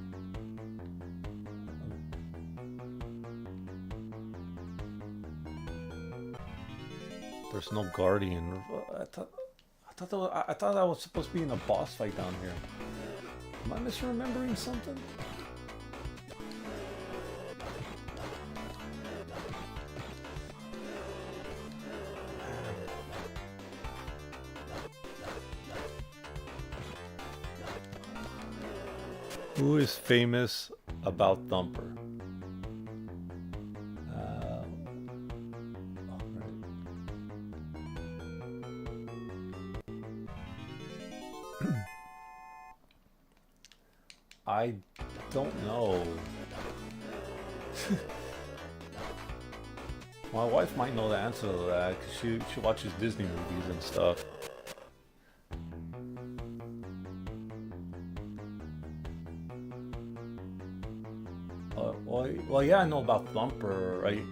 There's no guardian. I thought I was supposed to be in a boss fight down here. Am I misremembering something? Who is famous about Thumper? I don't know. My wife might know the answer to that because she watches Disney movies and stuff. Well, yeah, I know about Thumper, right?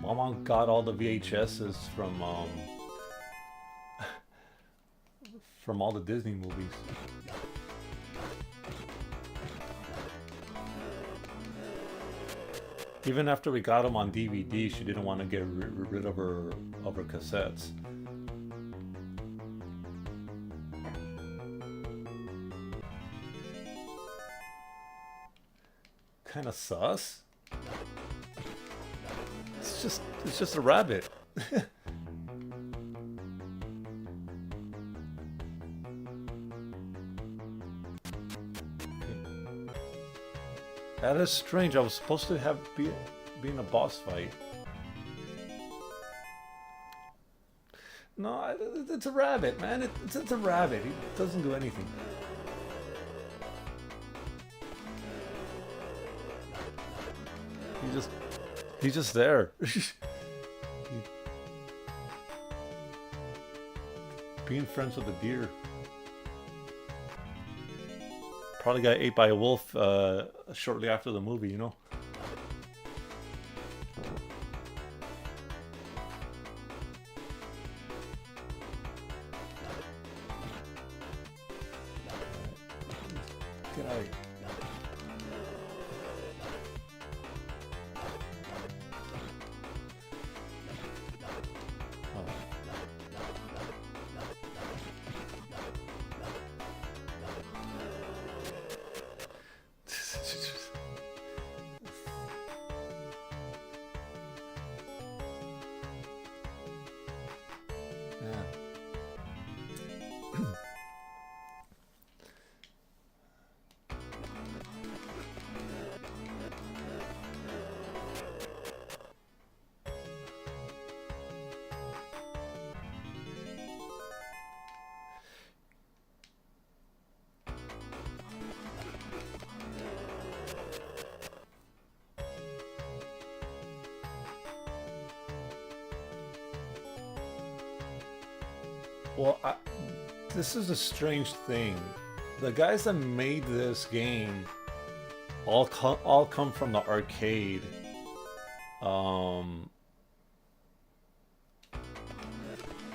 My mom got all the VHSs from all the Disney movies. Even after we got them on DVD, she didn't want to get rid of her cassettes. Kind of sus. It's just a rabbit. That is strange. I was supposed to be in a boss fight. No, it's a rabbit, man. It's a rabbit. He doesn't do anything. He's just there. Being friends with a deer. Probably got ate by a wolf shortly after the movie, you know? Get out of here. Well, this is a strange thing. The guys that made this game all come from the arcade.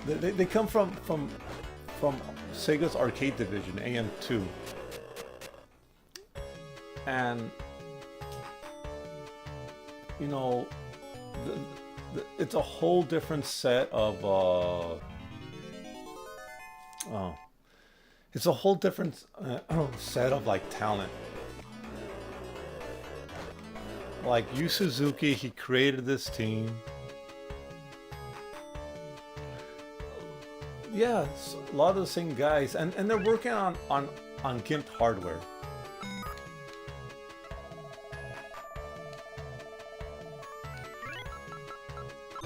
They come from Sega's arcade division, AM2, and you know, it's a whole different set of. It's a whole different set of like talent. Like Yu Suzuki, he created this team. Yeah, a lot of the same guys, and they're working on GIMP hardware.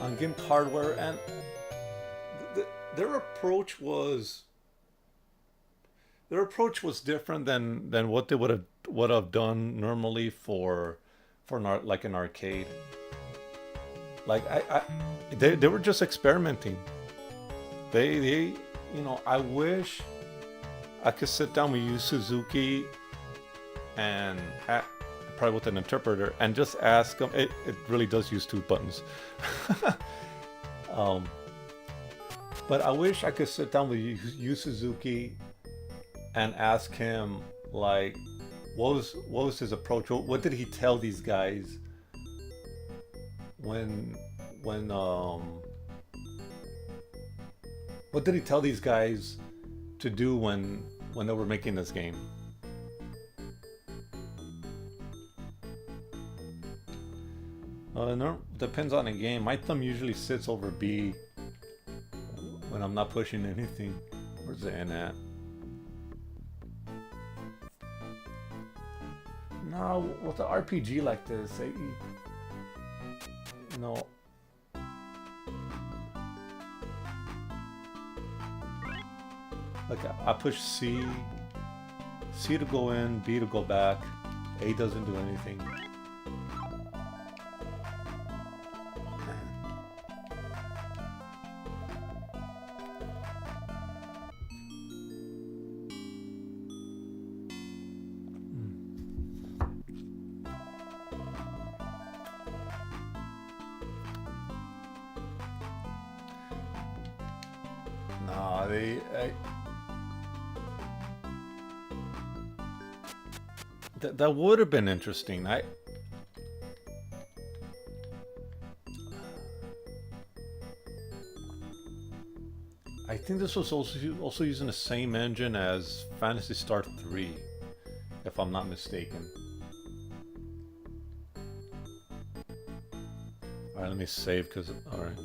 on GIMP hardware, and their approach was different than what they would have done normally for like an arcade. Like they were just experimenting. They I wish I could sit down with Yu Suzuki and probably with an interpreter and just ask him. It really does use 2 buttons. um, but I wish I could sit down with Yu Suzuki and ask him, like, what was his approach? What did he tell these guys when what did he tell these guys to do when they were making this game? No, depends on the game. My thumb usually sits over B when I'm not pushing anything. Where's the N at? No, with the RPG like this, like I push C to go in, B to go back, A doesn't do anything. Nah, that would have been interesting. I think this was also using the same engine as Phantasy Star 3, if I'm not mistaken. Alright, let me save, because... Alright.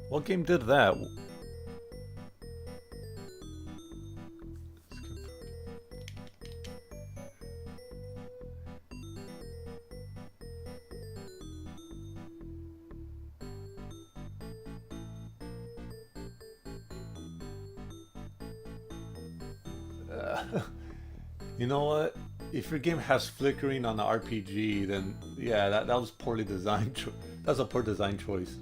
What game did that? You know what? If your game has flickering on the RPG, then yeah, that was poorly designed. That's a poor design choice.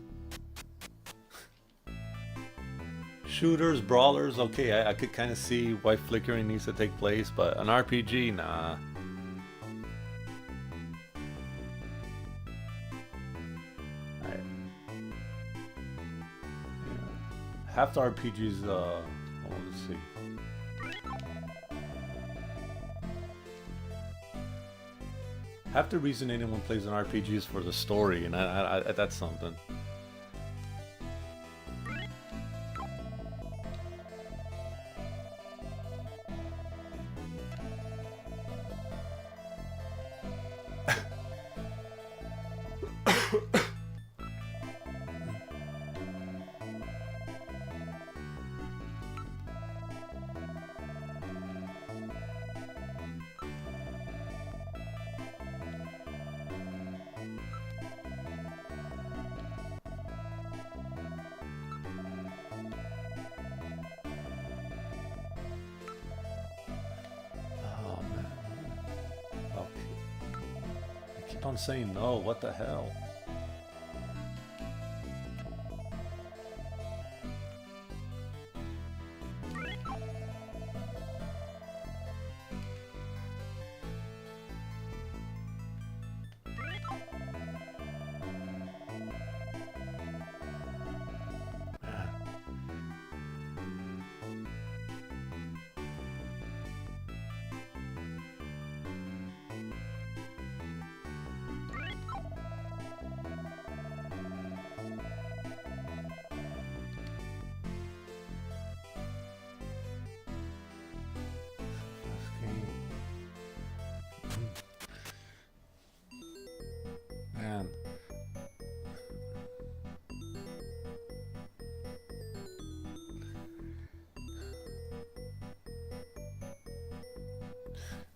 Shooters, brawlers, okay, I could kind of see why flickering needs to take place, but an RPG, nah. Right. Yeah. Half the RPGs, let's see. Half the reason anyone plays an RPG is for the story, and that's something. On saying no, what the hell?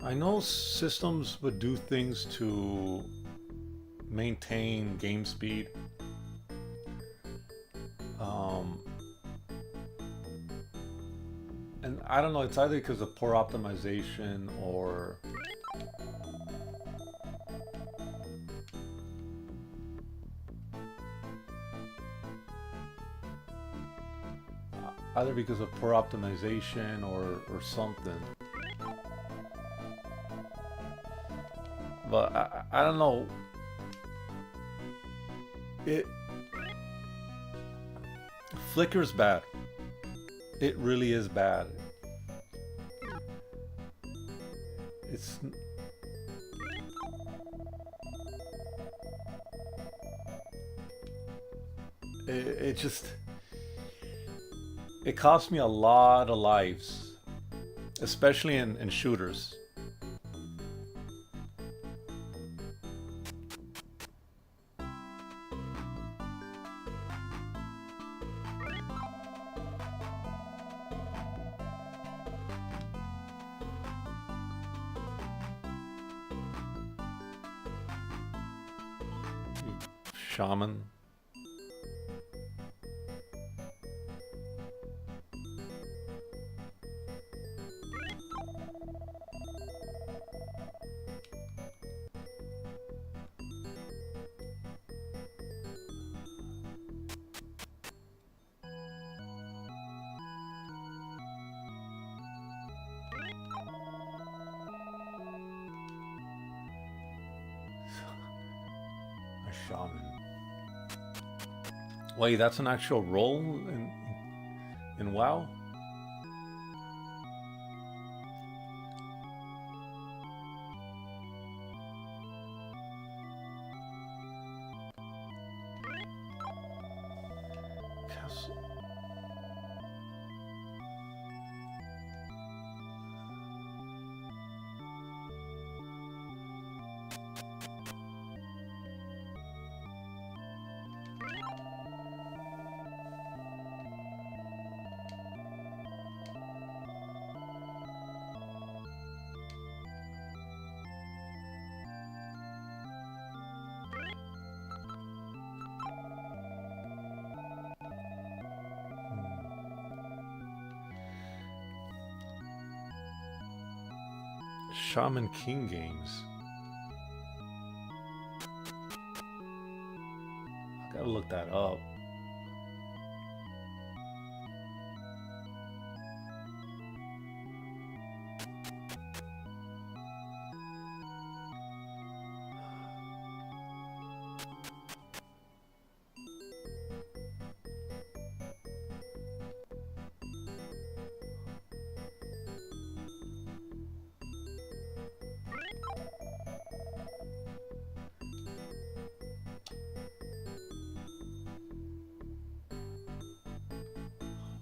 I know systems would do things to maintain game speed. Um, and I don't know, it's either because of poor optimization or either because of poor optimization or something. But I don't know. It flicker's bad. It really is bad. It's it just it cost me a lot of lives, especially in shooters. Shaman. A shaman. Wait, that's an actual role in WoW? Castle. Shaman King games. I gotta look that up.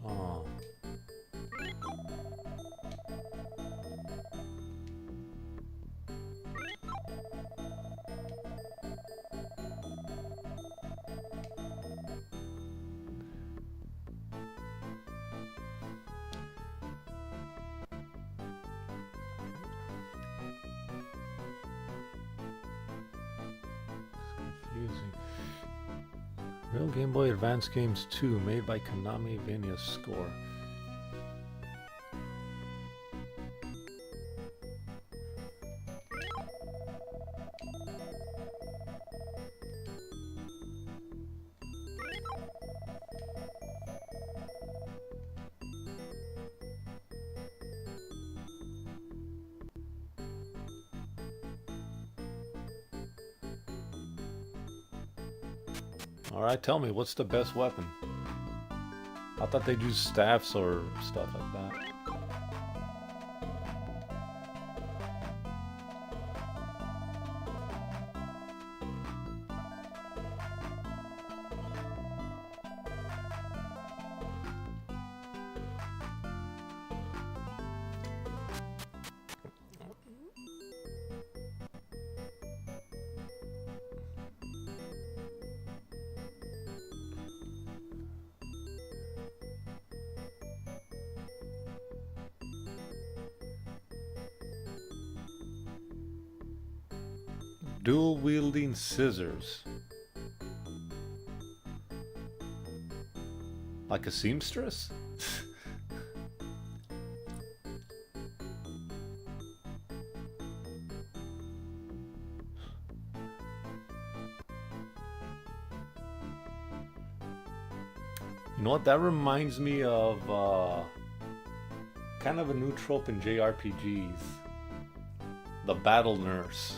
Oh. Confusing. Real Game Boy Advance Games 2, made by Konami Vania Score. Alright, tell me, what's the best weapon? I thought they'd use staffs or stuff like that. Dual wielding scissors. Like a seamstress? You know what? That reminds me of kind of a new trope in JRPGs. The battle nurse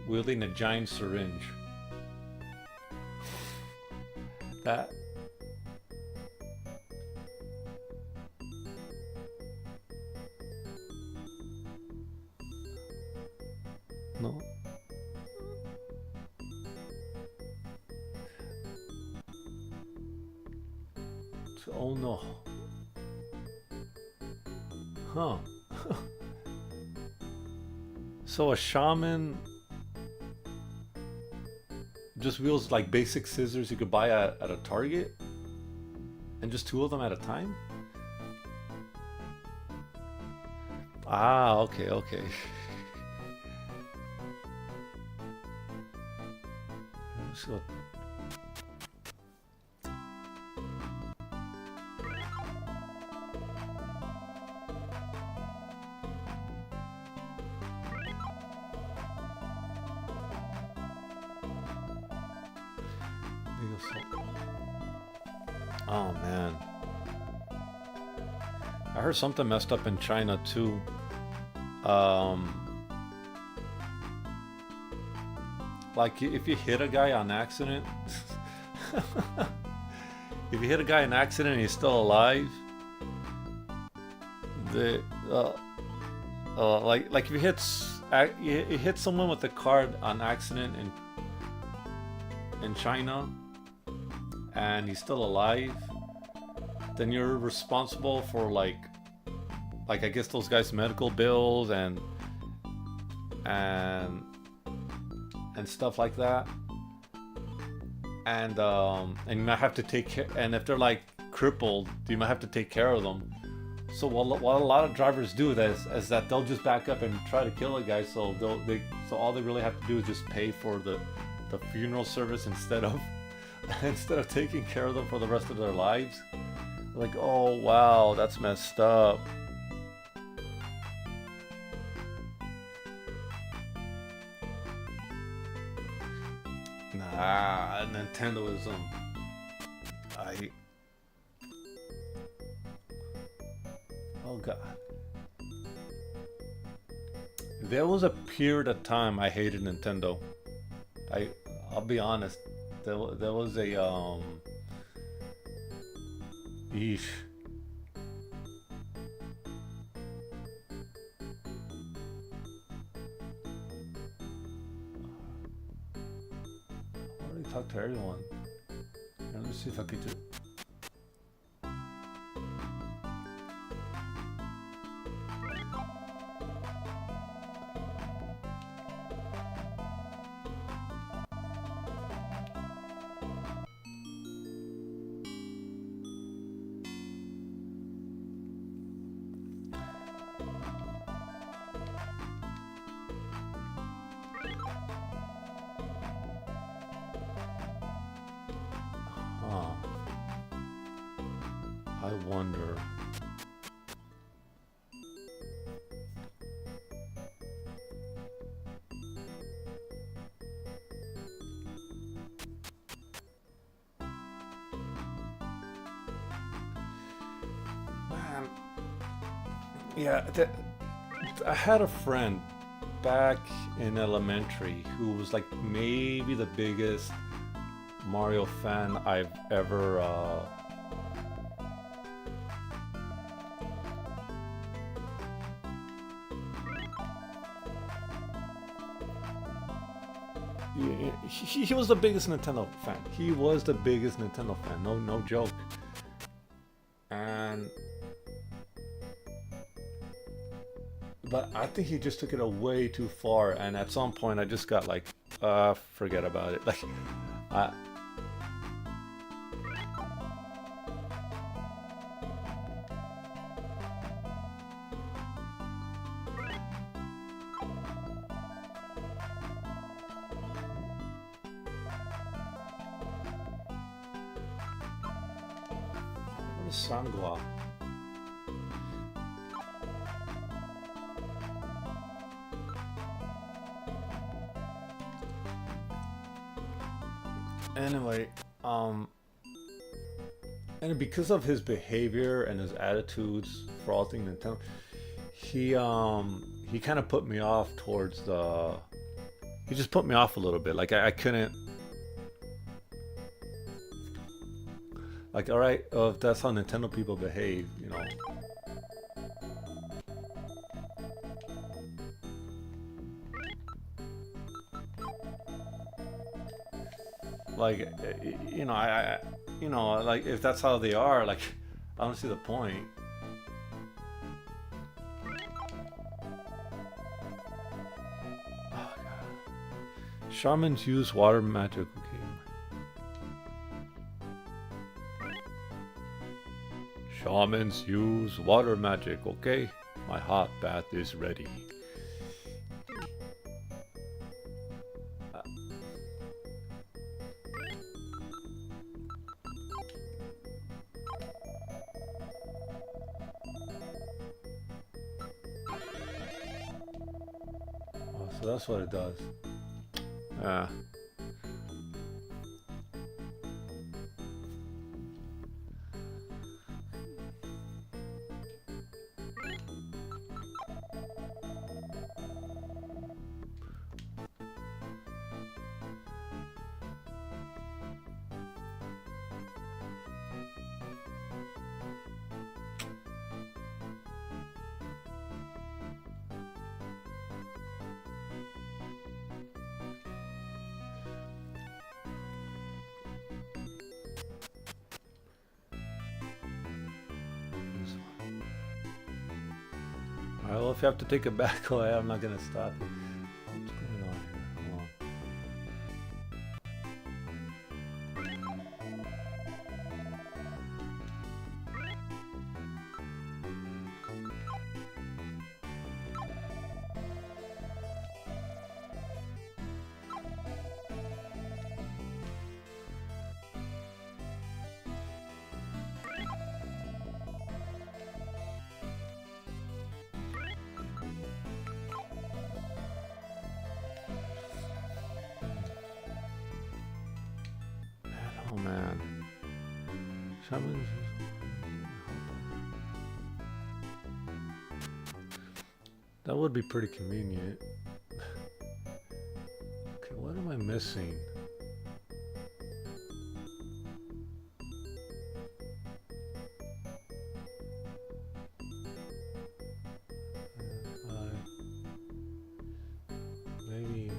wielding a giant syringe. That no. Oh no. Huh. So a shaman just wields like basic scissors you could buy at a Target? And just two of them at a time? Ah, okay, okay. So, oh man. I heard something messed up in China too. Like if you hit a guy on accident, if you hit a guy in accident and he's still alive, the like if you hit someone with a card on accident in China and he's still alive, then you're responsible for like I guess those guys' medical bills and stuff like that, and you might have to take care, and if they're like crippled, you might have to take care of them. So what a lot of drivers do is that they'll just back up and try to kill a guy, so so all they really have to do is just pay for the funeral service instead of taking care of them for the rest of their lives. Like, oh wow, that's messed up. Nah, Nintendo is oh god. There was a period of time I hated Nintendo. I'll be honest. There was a Eesh. I already talked to everyone. Let me see if I could do. I wonder. Man, yeah, I had a friend back in elementary who was like maybe the biggest Mario fan I've ever he was the biggest Nintendo fan. He was the biggest Nintendo fan. No joke. But I think he just took it way too far. And at some point, I just got like, forget about it. Like, the sun go out? Anyway, and because of his behavior and his attitudes for all things Nintendo, he kind of put me off towards the. He just put me off a little bit. Like I couldn't. Like, all right, if that's how Nintendo people behave, you know. Like, you know, you know, like if that's how they are, like, I don't see the point. Oh, God. Shamans use water magic. Okay. Shamans use water magic. Okay, my hot bath is ready. So that's what it does. Ah. Alright, well, if you have to take it back away, I'm not gonna stop you. What's going on here? Hold on. Oh man. Shamans. That would be pretty convenient. Okay, what am I missing? Maybe.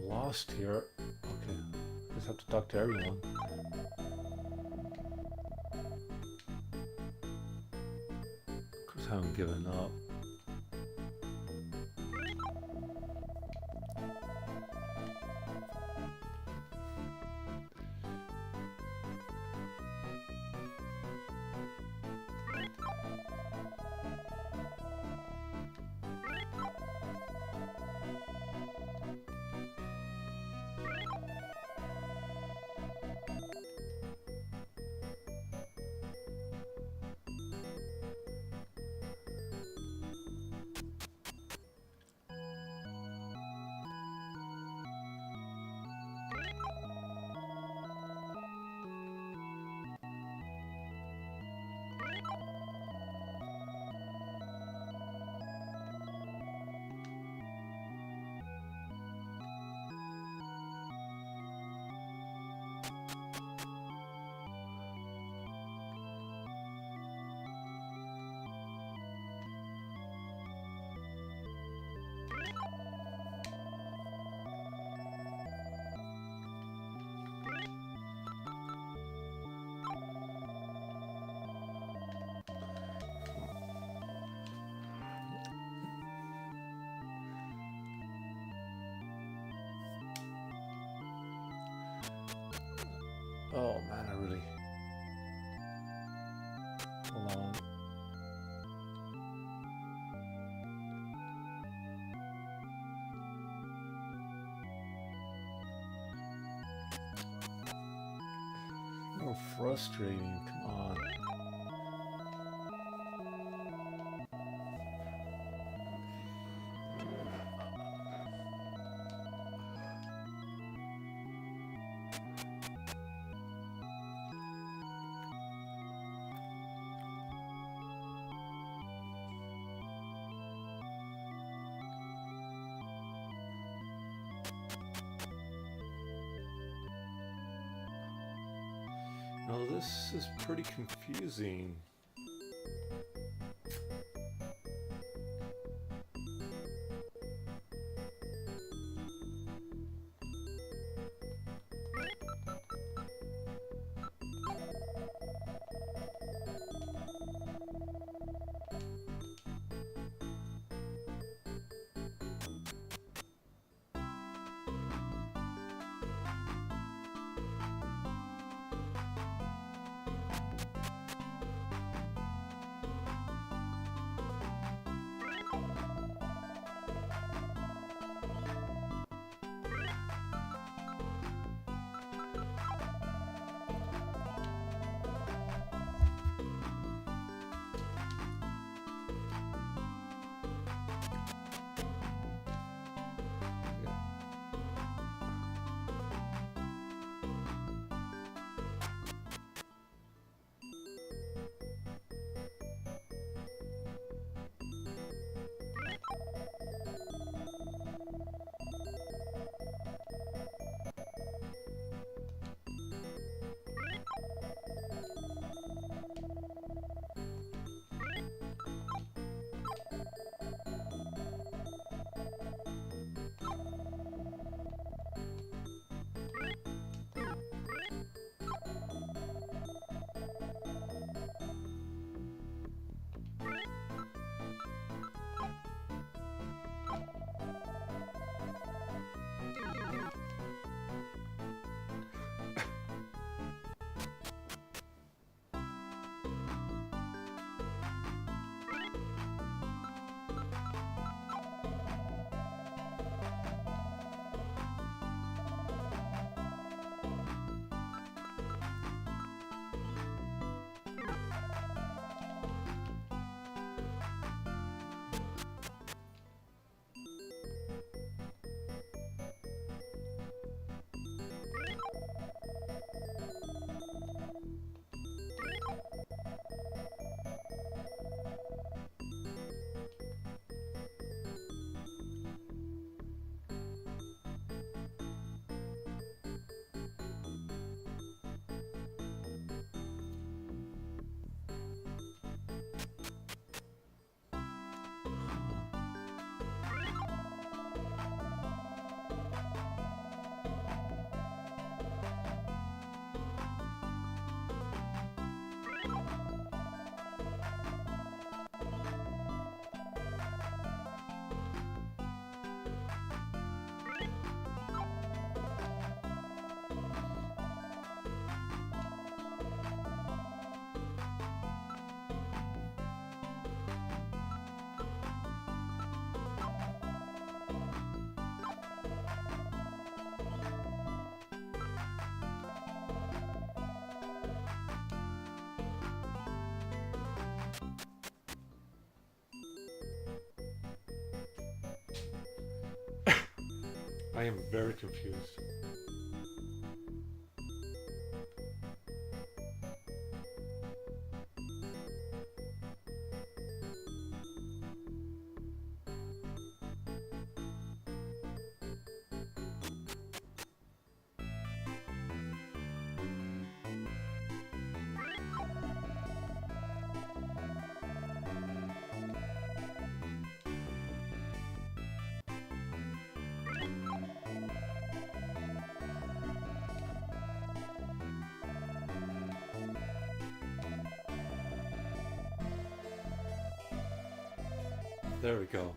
Lost here. Okay, just have to talk to everyone. Of course, I haven't given up. Oh man, I really. Hold on. Oh, frustrating. Come on. No, this is pretty confusing. I am very confused. There we go.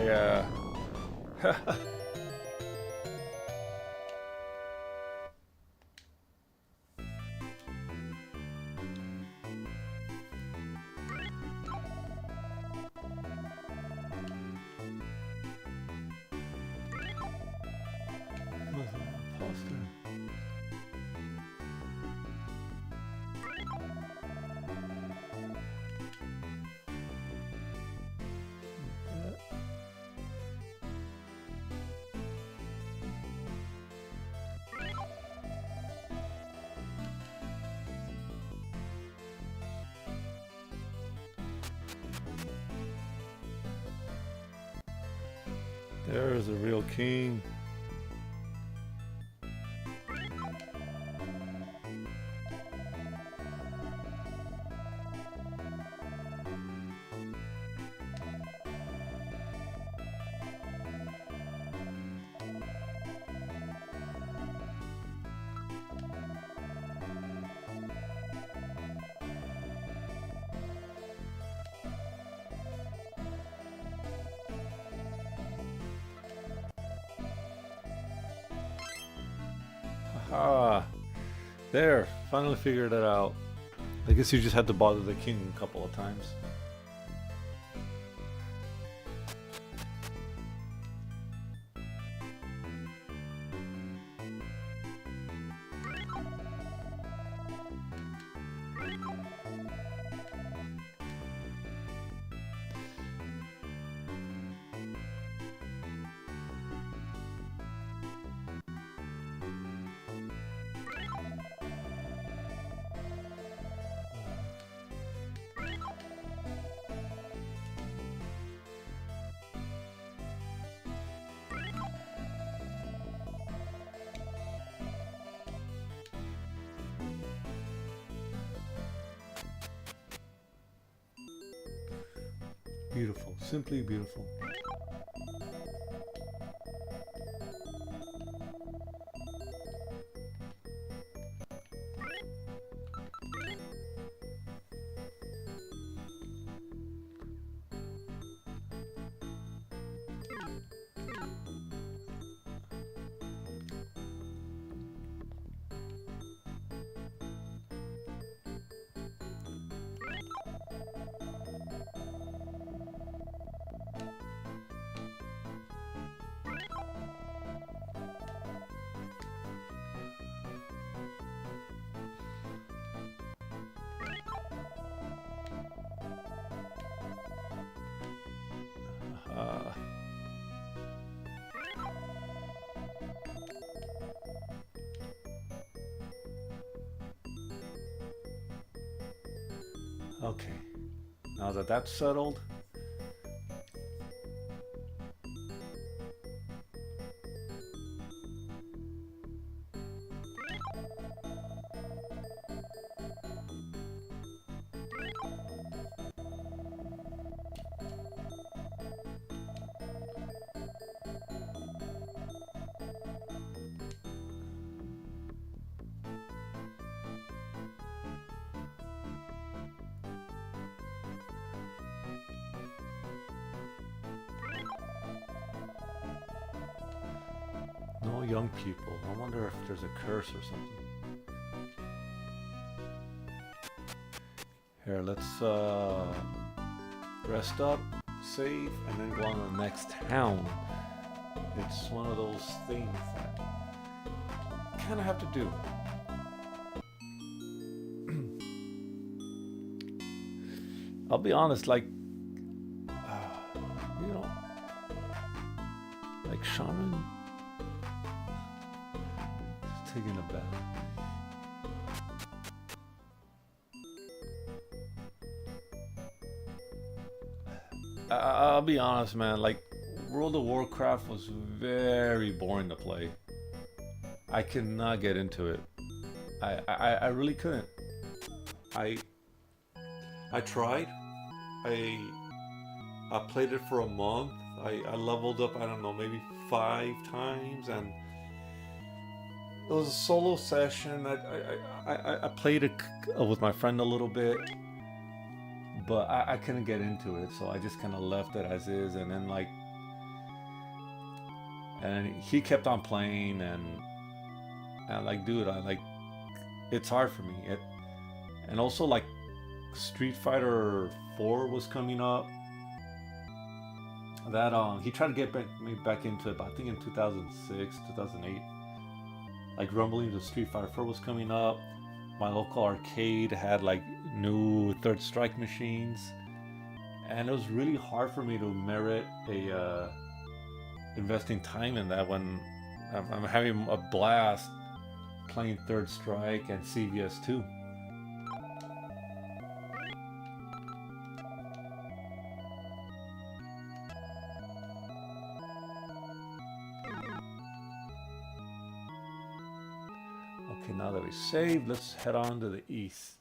yeah. Poster. There's a real king. Ah, there. Finally figured it out. I guess you just had to bother the king a couple of times. Beautiful, simply beautiful. Okay, now that that's settled, no young people. I wonder if there's a curse or something. Here, let's rest up, save, and then go on to the next town. It's one of those things that kind of have to do. I'll be honest, like, you know, like Shaman, just taking a bath. I'll be honest, man, like, World of Warcraft was very boring to play. I could not get into it. I really couldn't. I tried. I played it for a month. I leveled up, I don't know, maybe 5 times, and it was a solo session. I played it with my friend a little bit, but I couldn't get into it, so I just kind of left it as is. And then, like, and he kept on playing, and like, dude, I like, it's hard for me. And also like Street Fighter 4 was coming up. That he tried to get me back into it, but I think in 2006, 2008, like Rumblings of Street Fighter 4 was coming up. My local arcade had like new Third Strike machines, and it was really hard for me to merit a investing time in that when I'm having a blast playing Third Strike and CVS 2. Okay, now that we saved, let's head on to the east.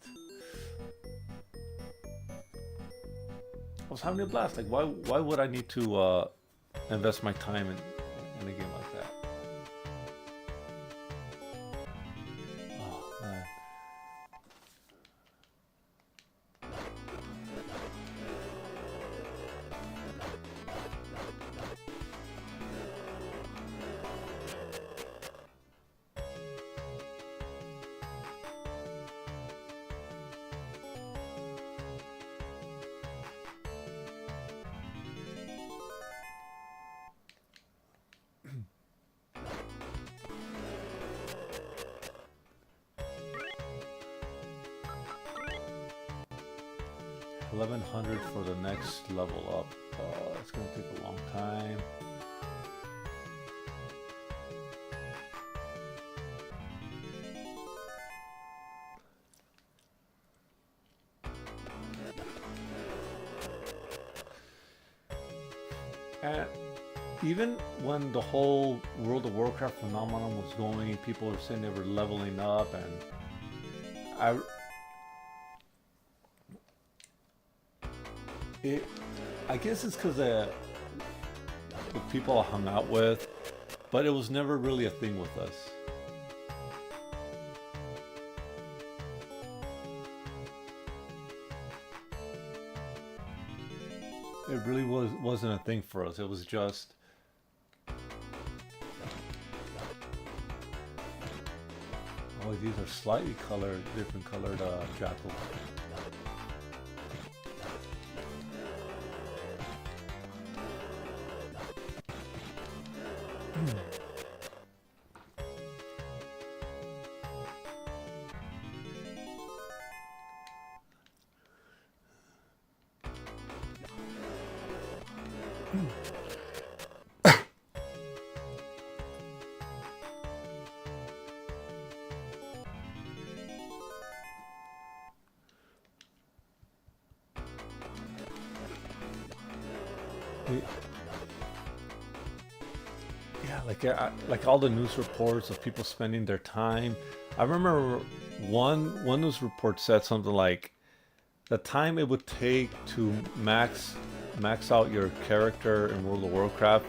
I was having a blast. Like, why would I need to invest my time in a game like that? Oh man. $1,100 for the next level up. It's gonna take a long time. And even when the whole World of Warcraft phenomenon was going, people were saying they were leveling up, and I guess it's because the people I hung out with, but it was never really a thing with us. It really wasn't a thing for us. It was just, oh, these are slightly different colored jackals. Yeah, like all the news reports of people spending their time. I remember one news report said something like the time it would take to max out your character in World of Warcraft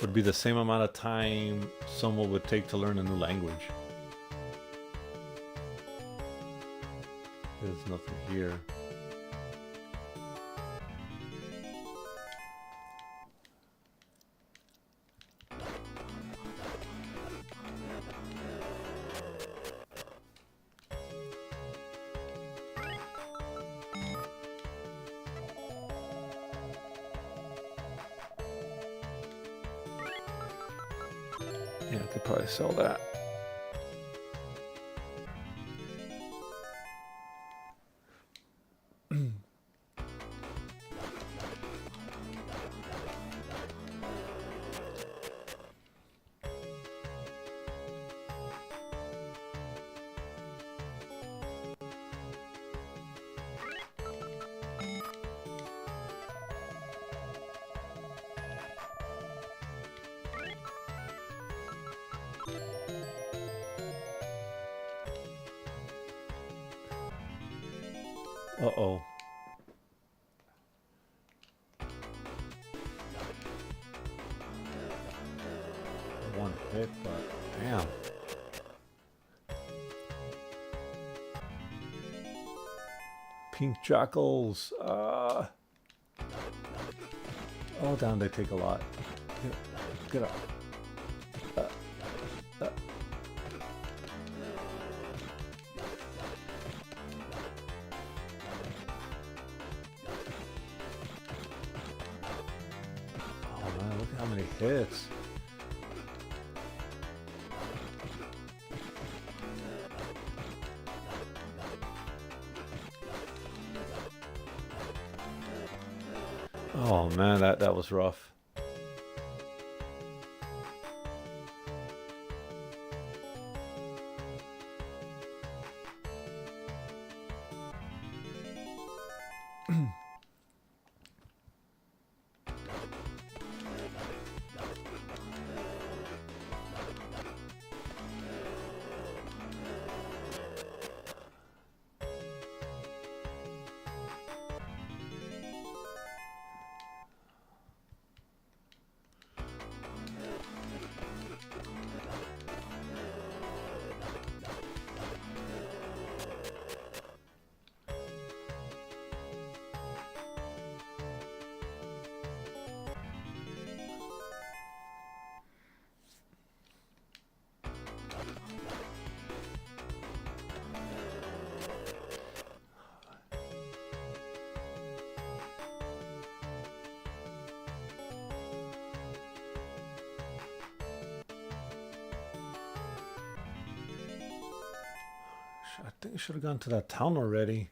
would be the same amount of time someone would take to learn a new language. There's nothing here. Yeah, I could probably sell that. Uh-oh. One hit, but damn. Pink jackals. Oh, damn, they take a lot. Get up. Oh man, look at how many hits. Oh man, that was rough. I think I should have gone to that town already.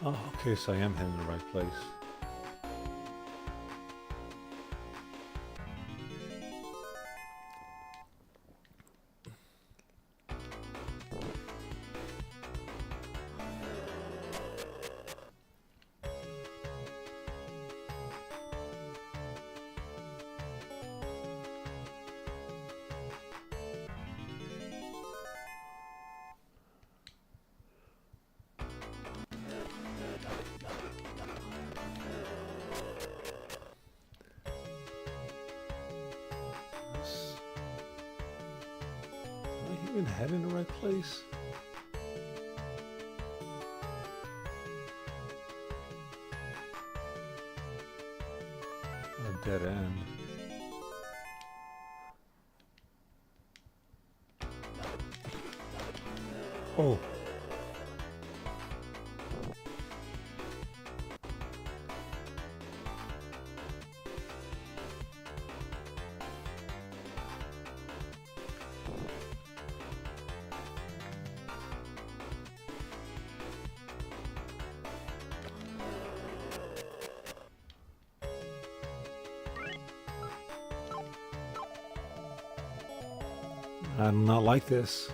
Oh, okay, so I am heading the right place. Am I even heading the right place? A dead end. Oh. I do not like this.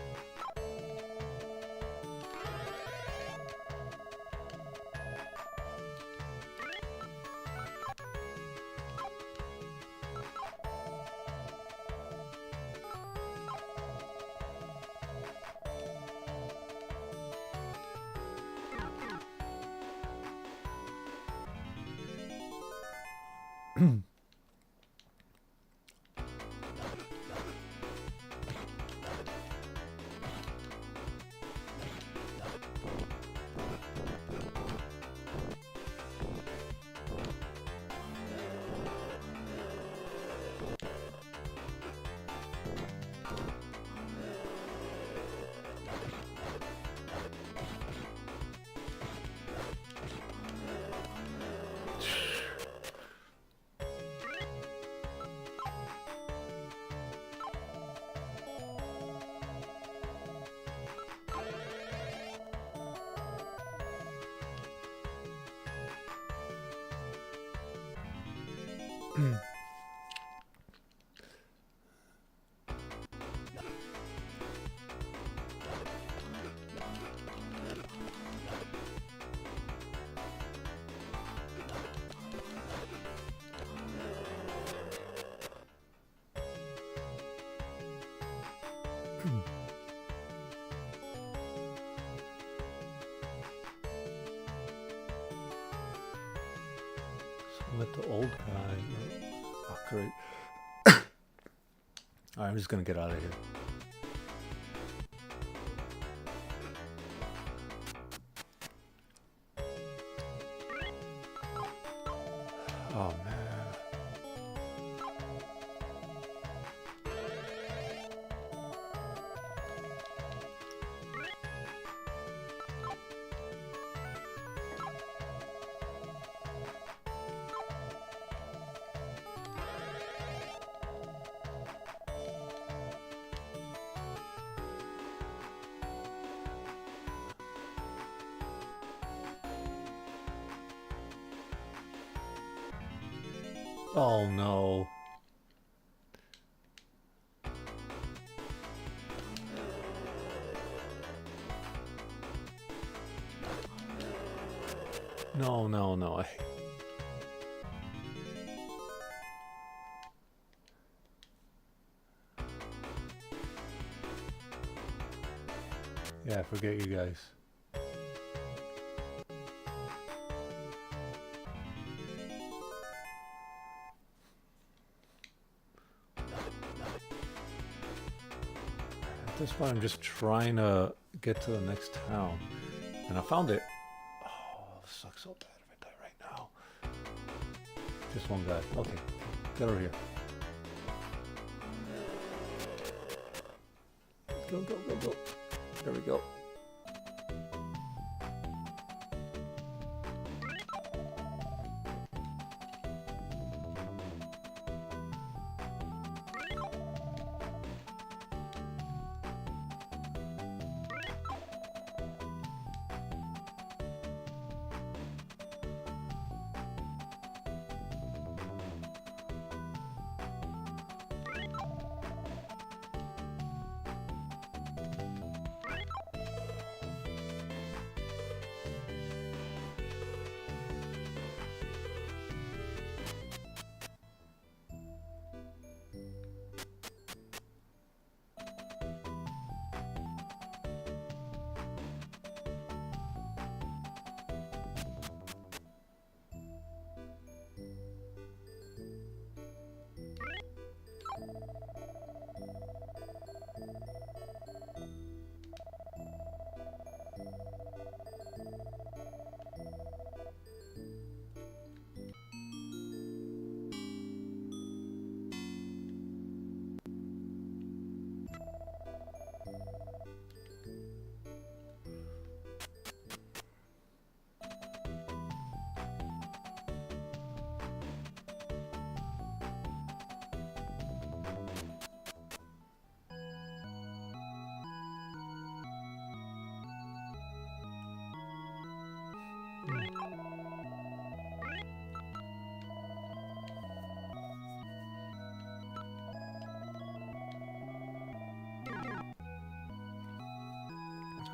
Let the old guy. Oh, great. Alright, I'm just gonna get out of here. Oh man. Oh no. No, no, no. Yeah, forget you guys. At this point, I'm just trying to get to the next town. And I found it. Oh, this sucks so bad if I die right now. Just one guy. Okay, get over here. Go, go, go, go. There we go.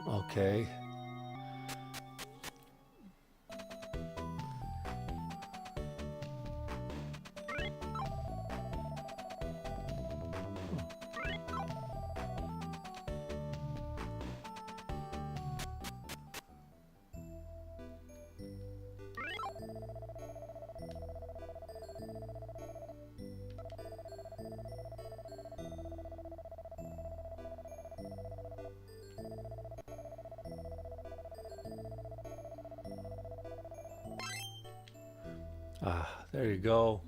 Okay. Ah, there you go.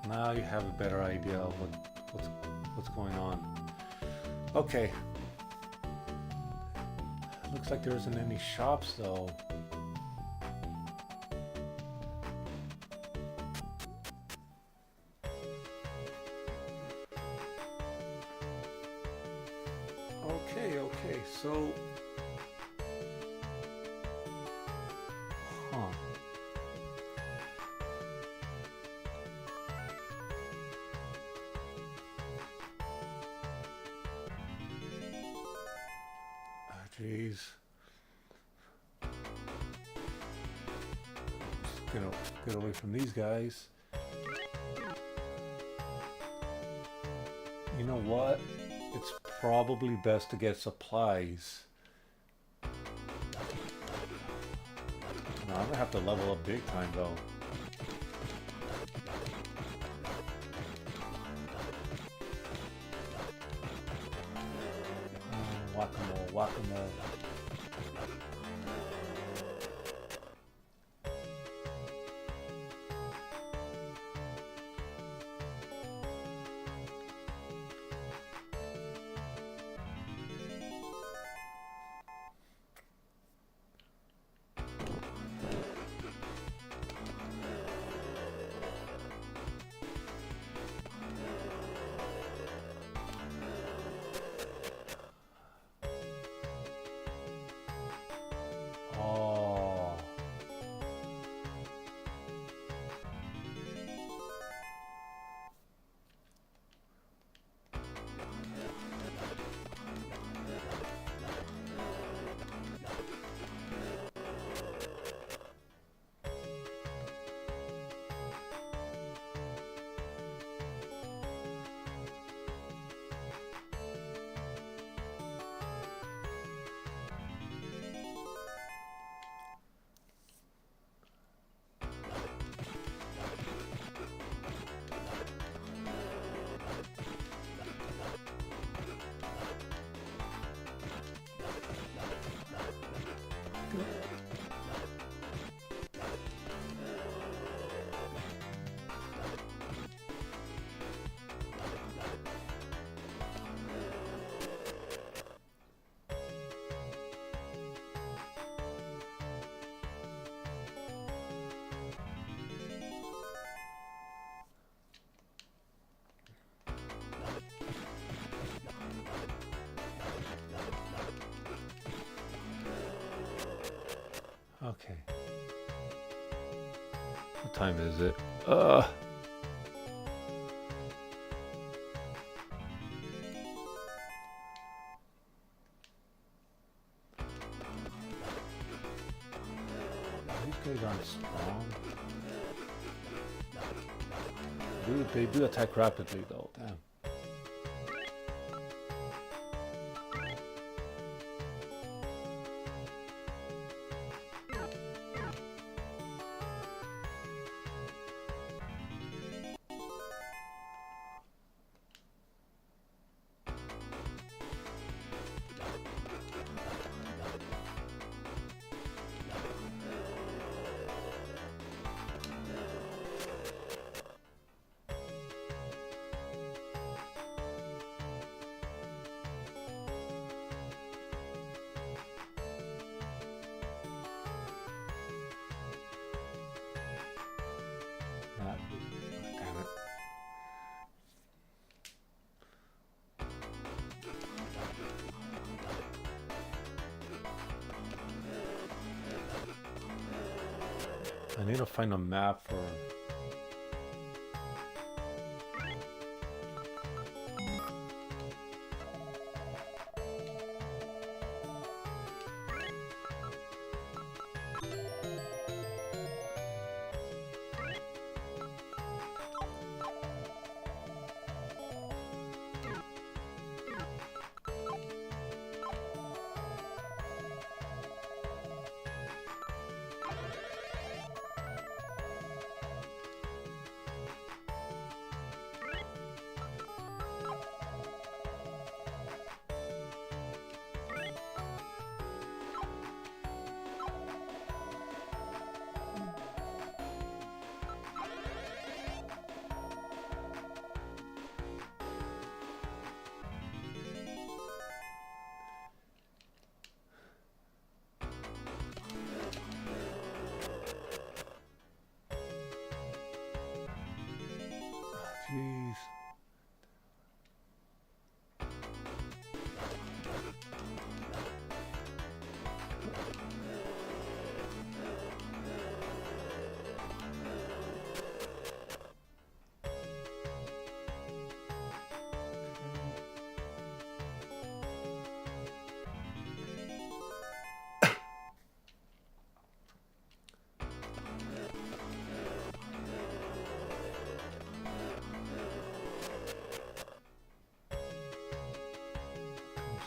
Now you have a better idea of what's going on. Okay. Looks like there isn't any shops though. Okay, so jeez. Get away from these guys. You know what? It's probably best to get supplies. No, I'm gonna have to level up big time though. Whack-a-mole, whack-a-mole. Oh. Okay. What time is it? These guys aren't strong. They do attack rapidly though. Damn. Damn it. I need to find a map for...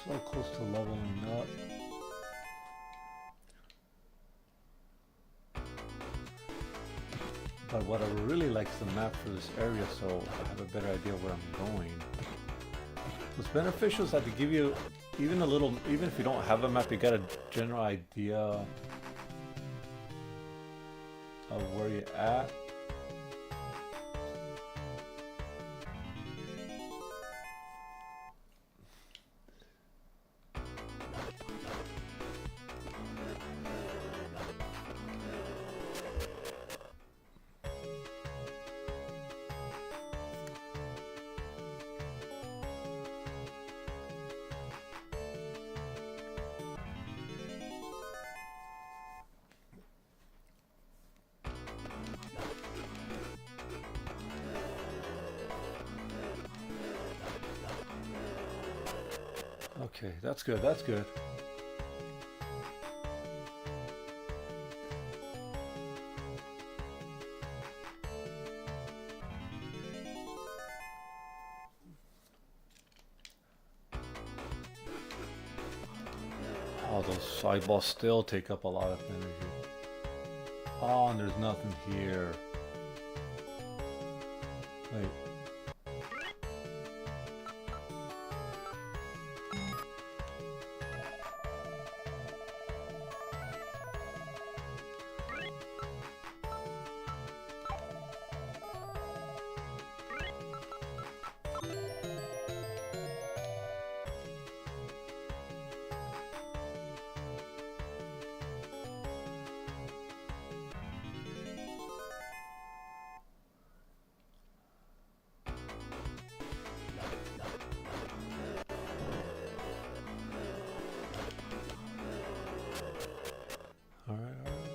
So close to leveling up. But what I really like is the map for this area, so I have a better idea where I'm going. What's beneficial is that they give you even a little, even if you don't have a map, you got a general idea of where you're at. Okay, that's good, that's good. Oh, those side balls still take up a lot of energy. Oh, and there's nothing here. Wait. All right, all right.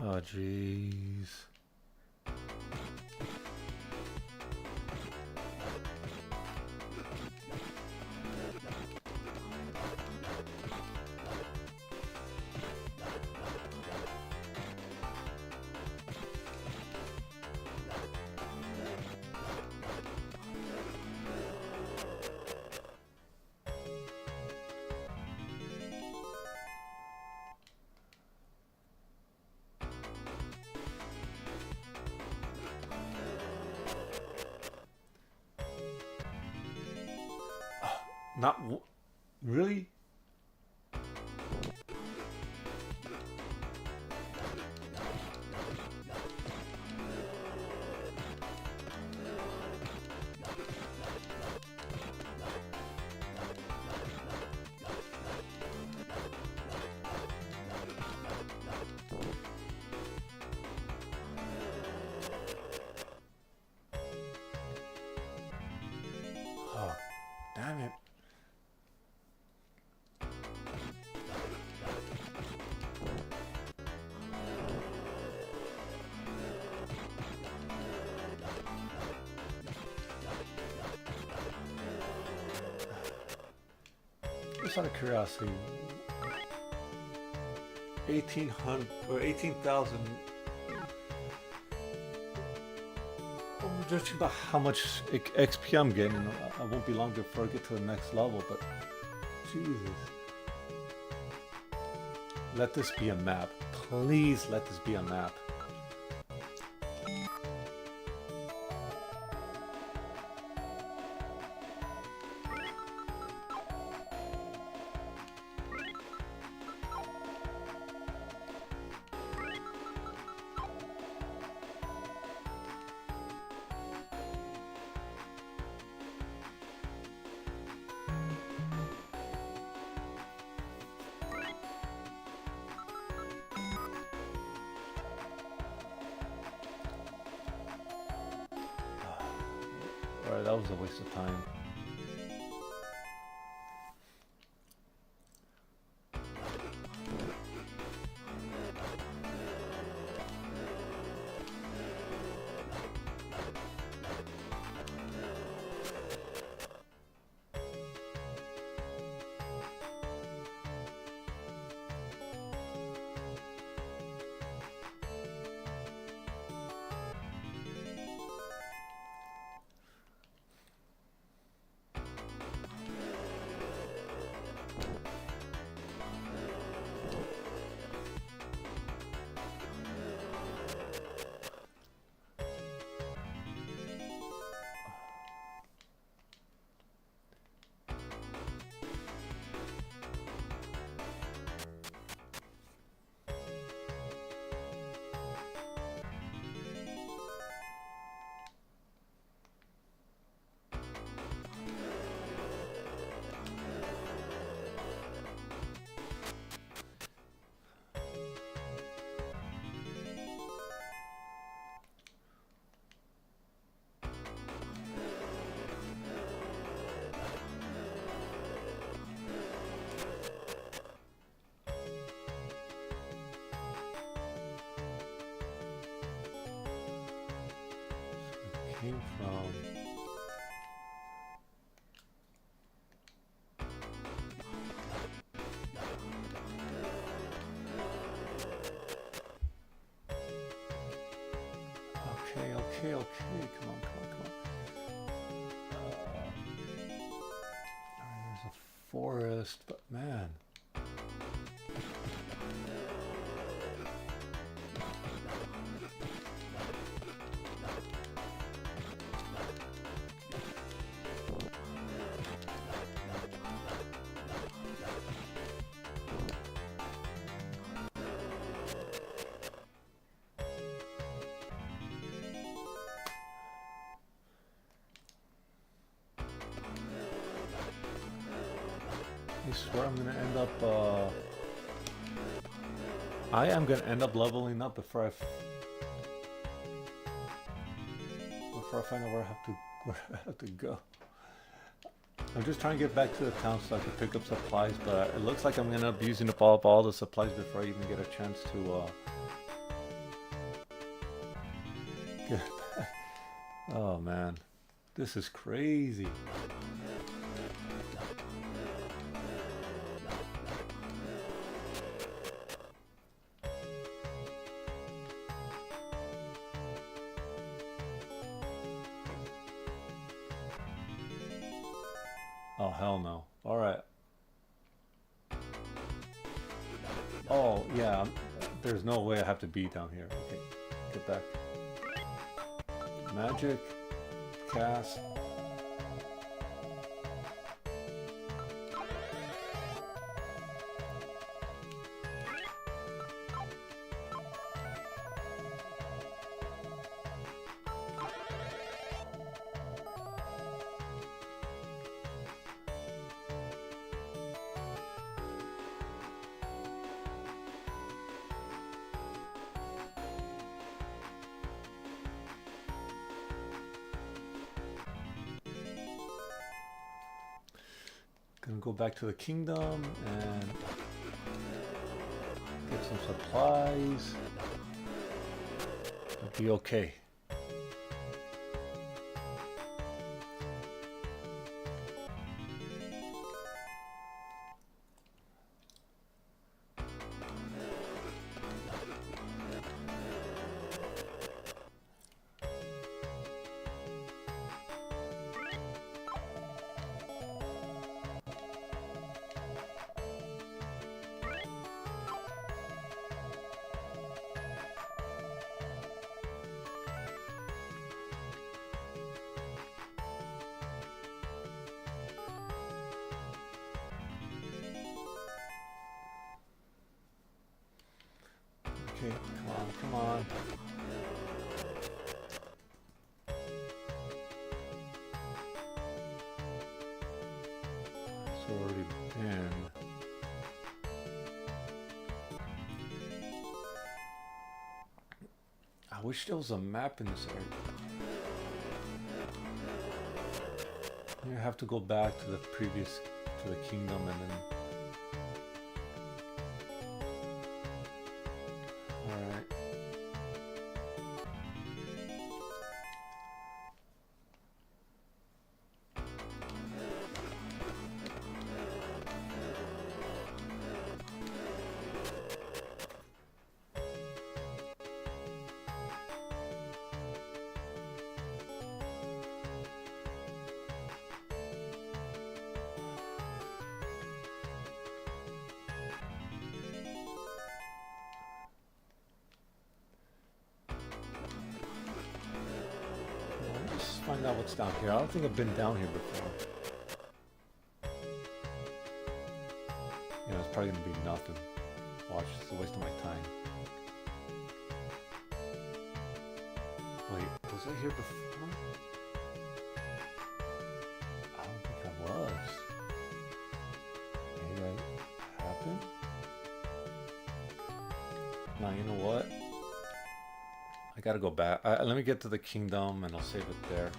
Oh, jeez. Not really? Oh, damn it. Just out of curiosity, 1800 or 18,000. judging by how much XP I'm getting, I won't be long before I get to the next level, but Jesus. Let this be a map. Please let this be a map. Alright, that was a waste of time. Came from okay, come on. There's a forest, but man. I swear I'm gonna end up, I am gonna end up leveling up before I find out where I have to go. I'm just trying to get back to the town so I can pick up supplies, but it looks like I'm gonna end up using up all the supplies before I even get a chance to, get back. Oh man, this is crazy. Oh, hell no. Alright. Oh, yeah. There's no way I have to be down here. Okay. Get back. Magic. Cast. Gonna go back to the kingdom and get some supplies. It'll be okay. Okay, come on, come on. It's already been. I wish there was a map in this area. You have to go back to the previous, to the kingdom, and then. All right. Find out what's down here. I don't think I've been down here before. You know, it's probably gonna be nothing. Watch, it's a waste of my time. Wait, was I here before? I don't think I was. Maybe that happened? Now, you know what? I gotta go back. Let me get to the kingdom and I'll save it there.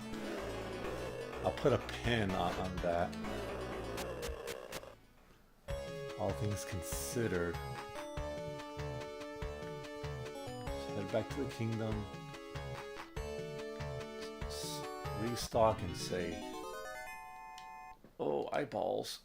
I'll put a pin on that. All things considered. Let's head back to the kingdom. Restock and save. Oh, eyeballs.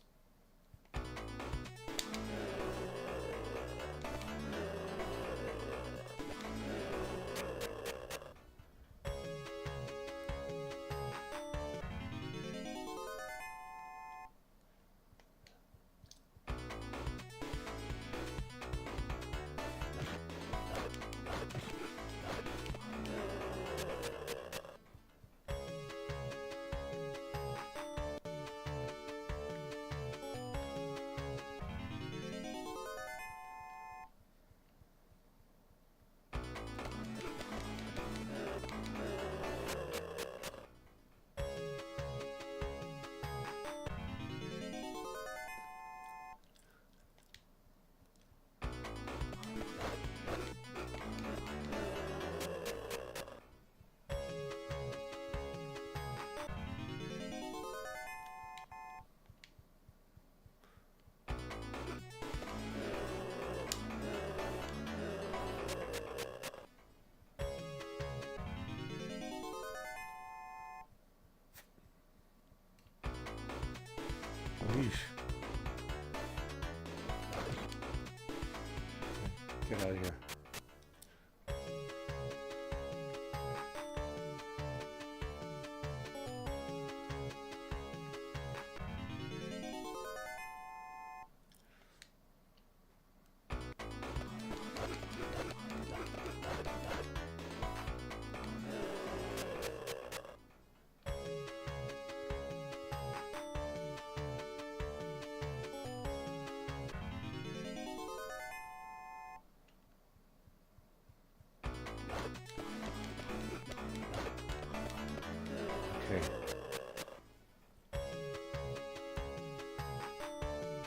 Get out of here.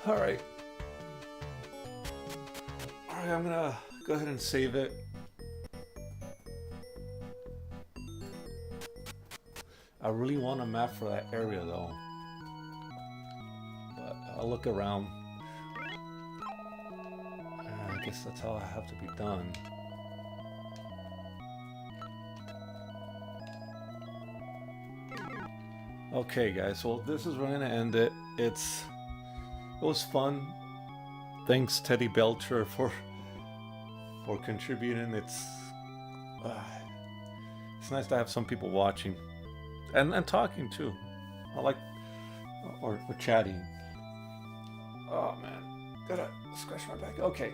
All right, I'm gonna go ahead and save it. I really want a map for that area though, but I'll look around. I guess that's how I have to be done. Okay guys, well this is where I'm gonna end it. It was fun. Thanks Teddy Belcher for contributing. It's nice to have some people watching and talking too. I like or chatting. Oh man, gotta scratch my back. Okay.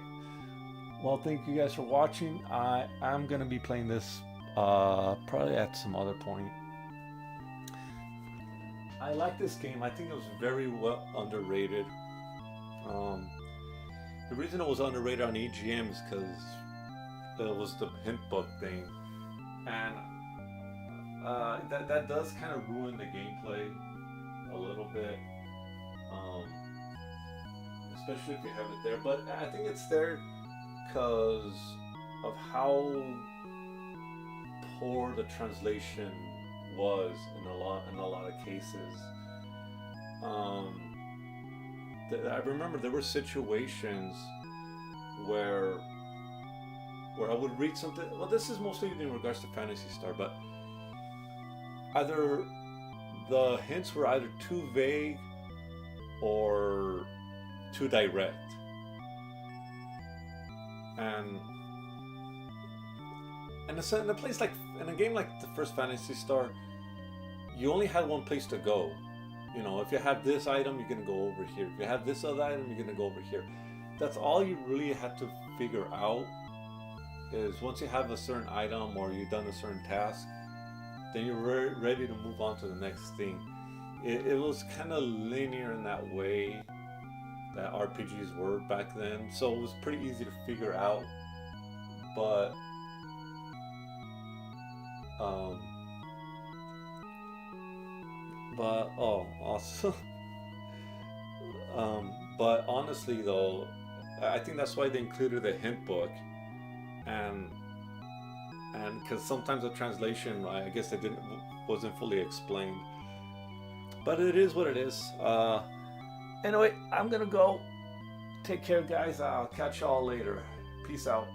Well, thank you guys for watching. I'm gonna be playing this probably at some other point. I like this game. I think it was very well underrated. The reason it was underrated on EGM is because it was the hint book thing, and that does kind of ruin the gameplay a little bit, um, especially if you have it there. But I think it's there because of how poor the translation was in a lot of cases. Um, I remember there were situations where I would read something. Well, this is mostly in regards to Fantasy Star, but either the hints were either too vague or too direct, and in a place like in a game like the first Fantasy Star, you only had one place to go. You know, if you have this item, you're gonna go over here. If you have this other item, you're gonna go over here. That's all you really had to figure out. Is once you have a certain item or you've done a certain task, then you're ready to move on to the next thing. It was kind of linear in that way that RPGs were back then, so it was pretty easy to figure out. But um, also, but honestly though, I think that's why they included the hint book, and because sometimes the translation, I guess they wasn't fully explained. But it is what it is. Anyway, I'm gonna go. Take care, guys. I'll catch y'all later. Peace out.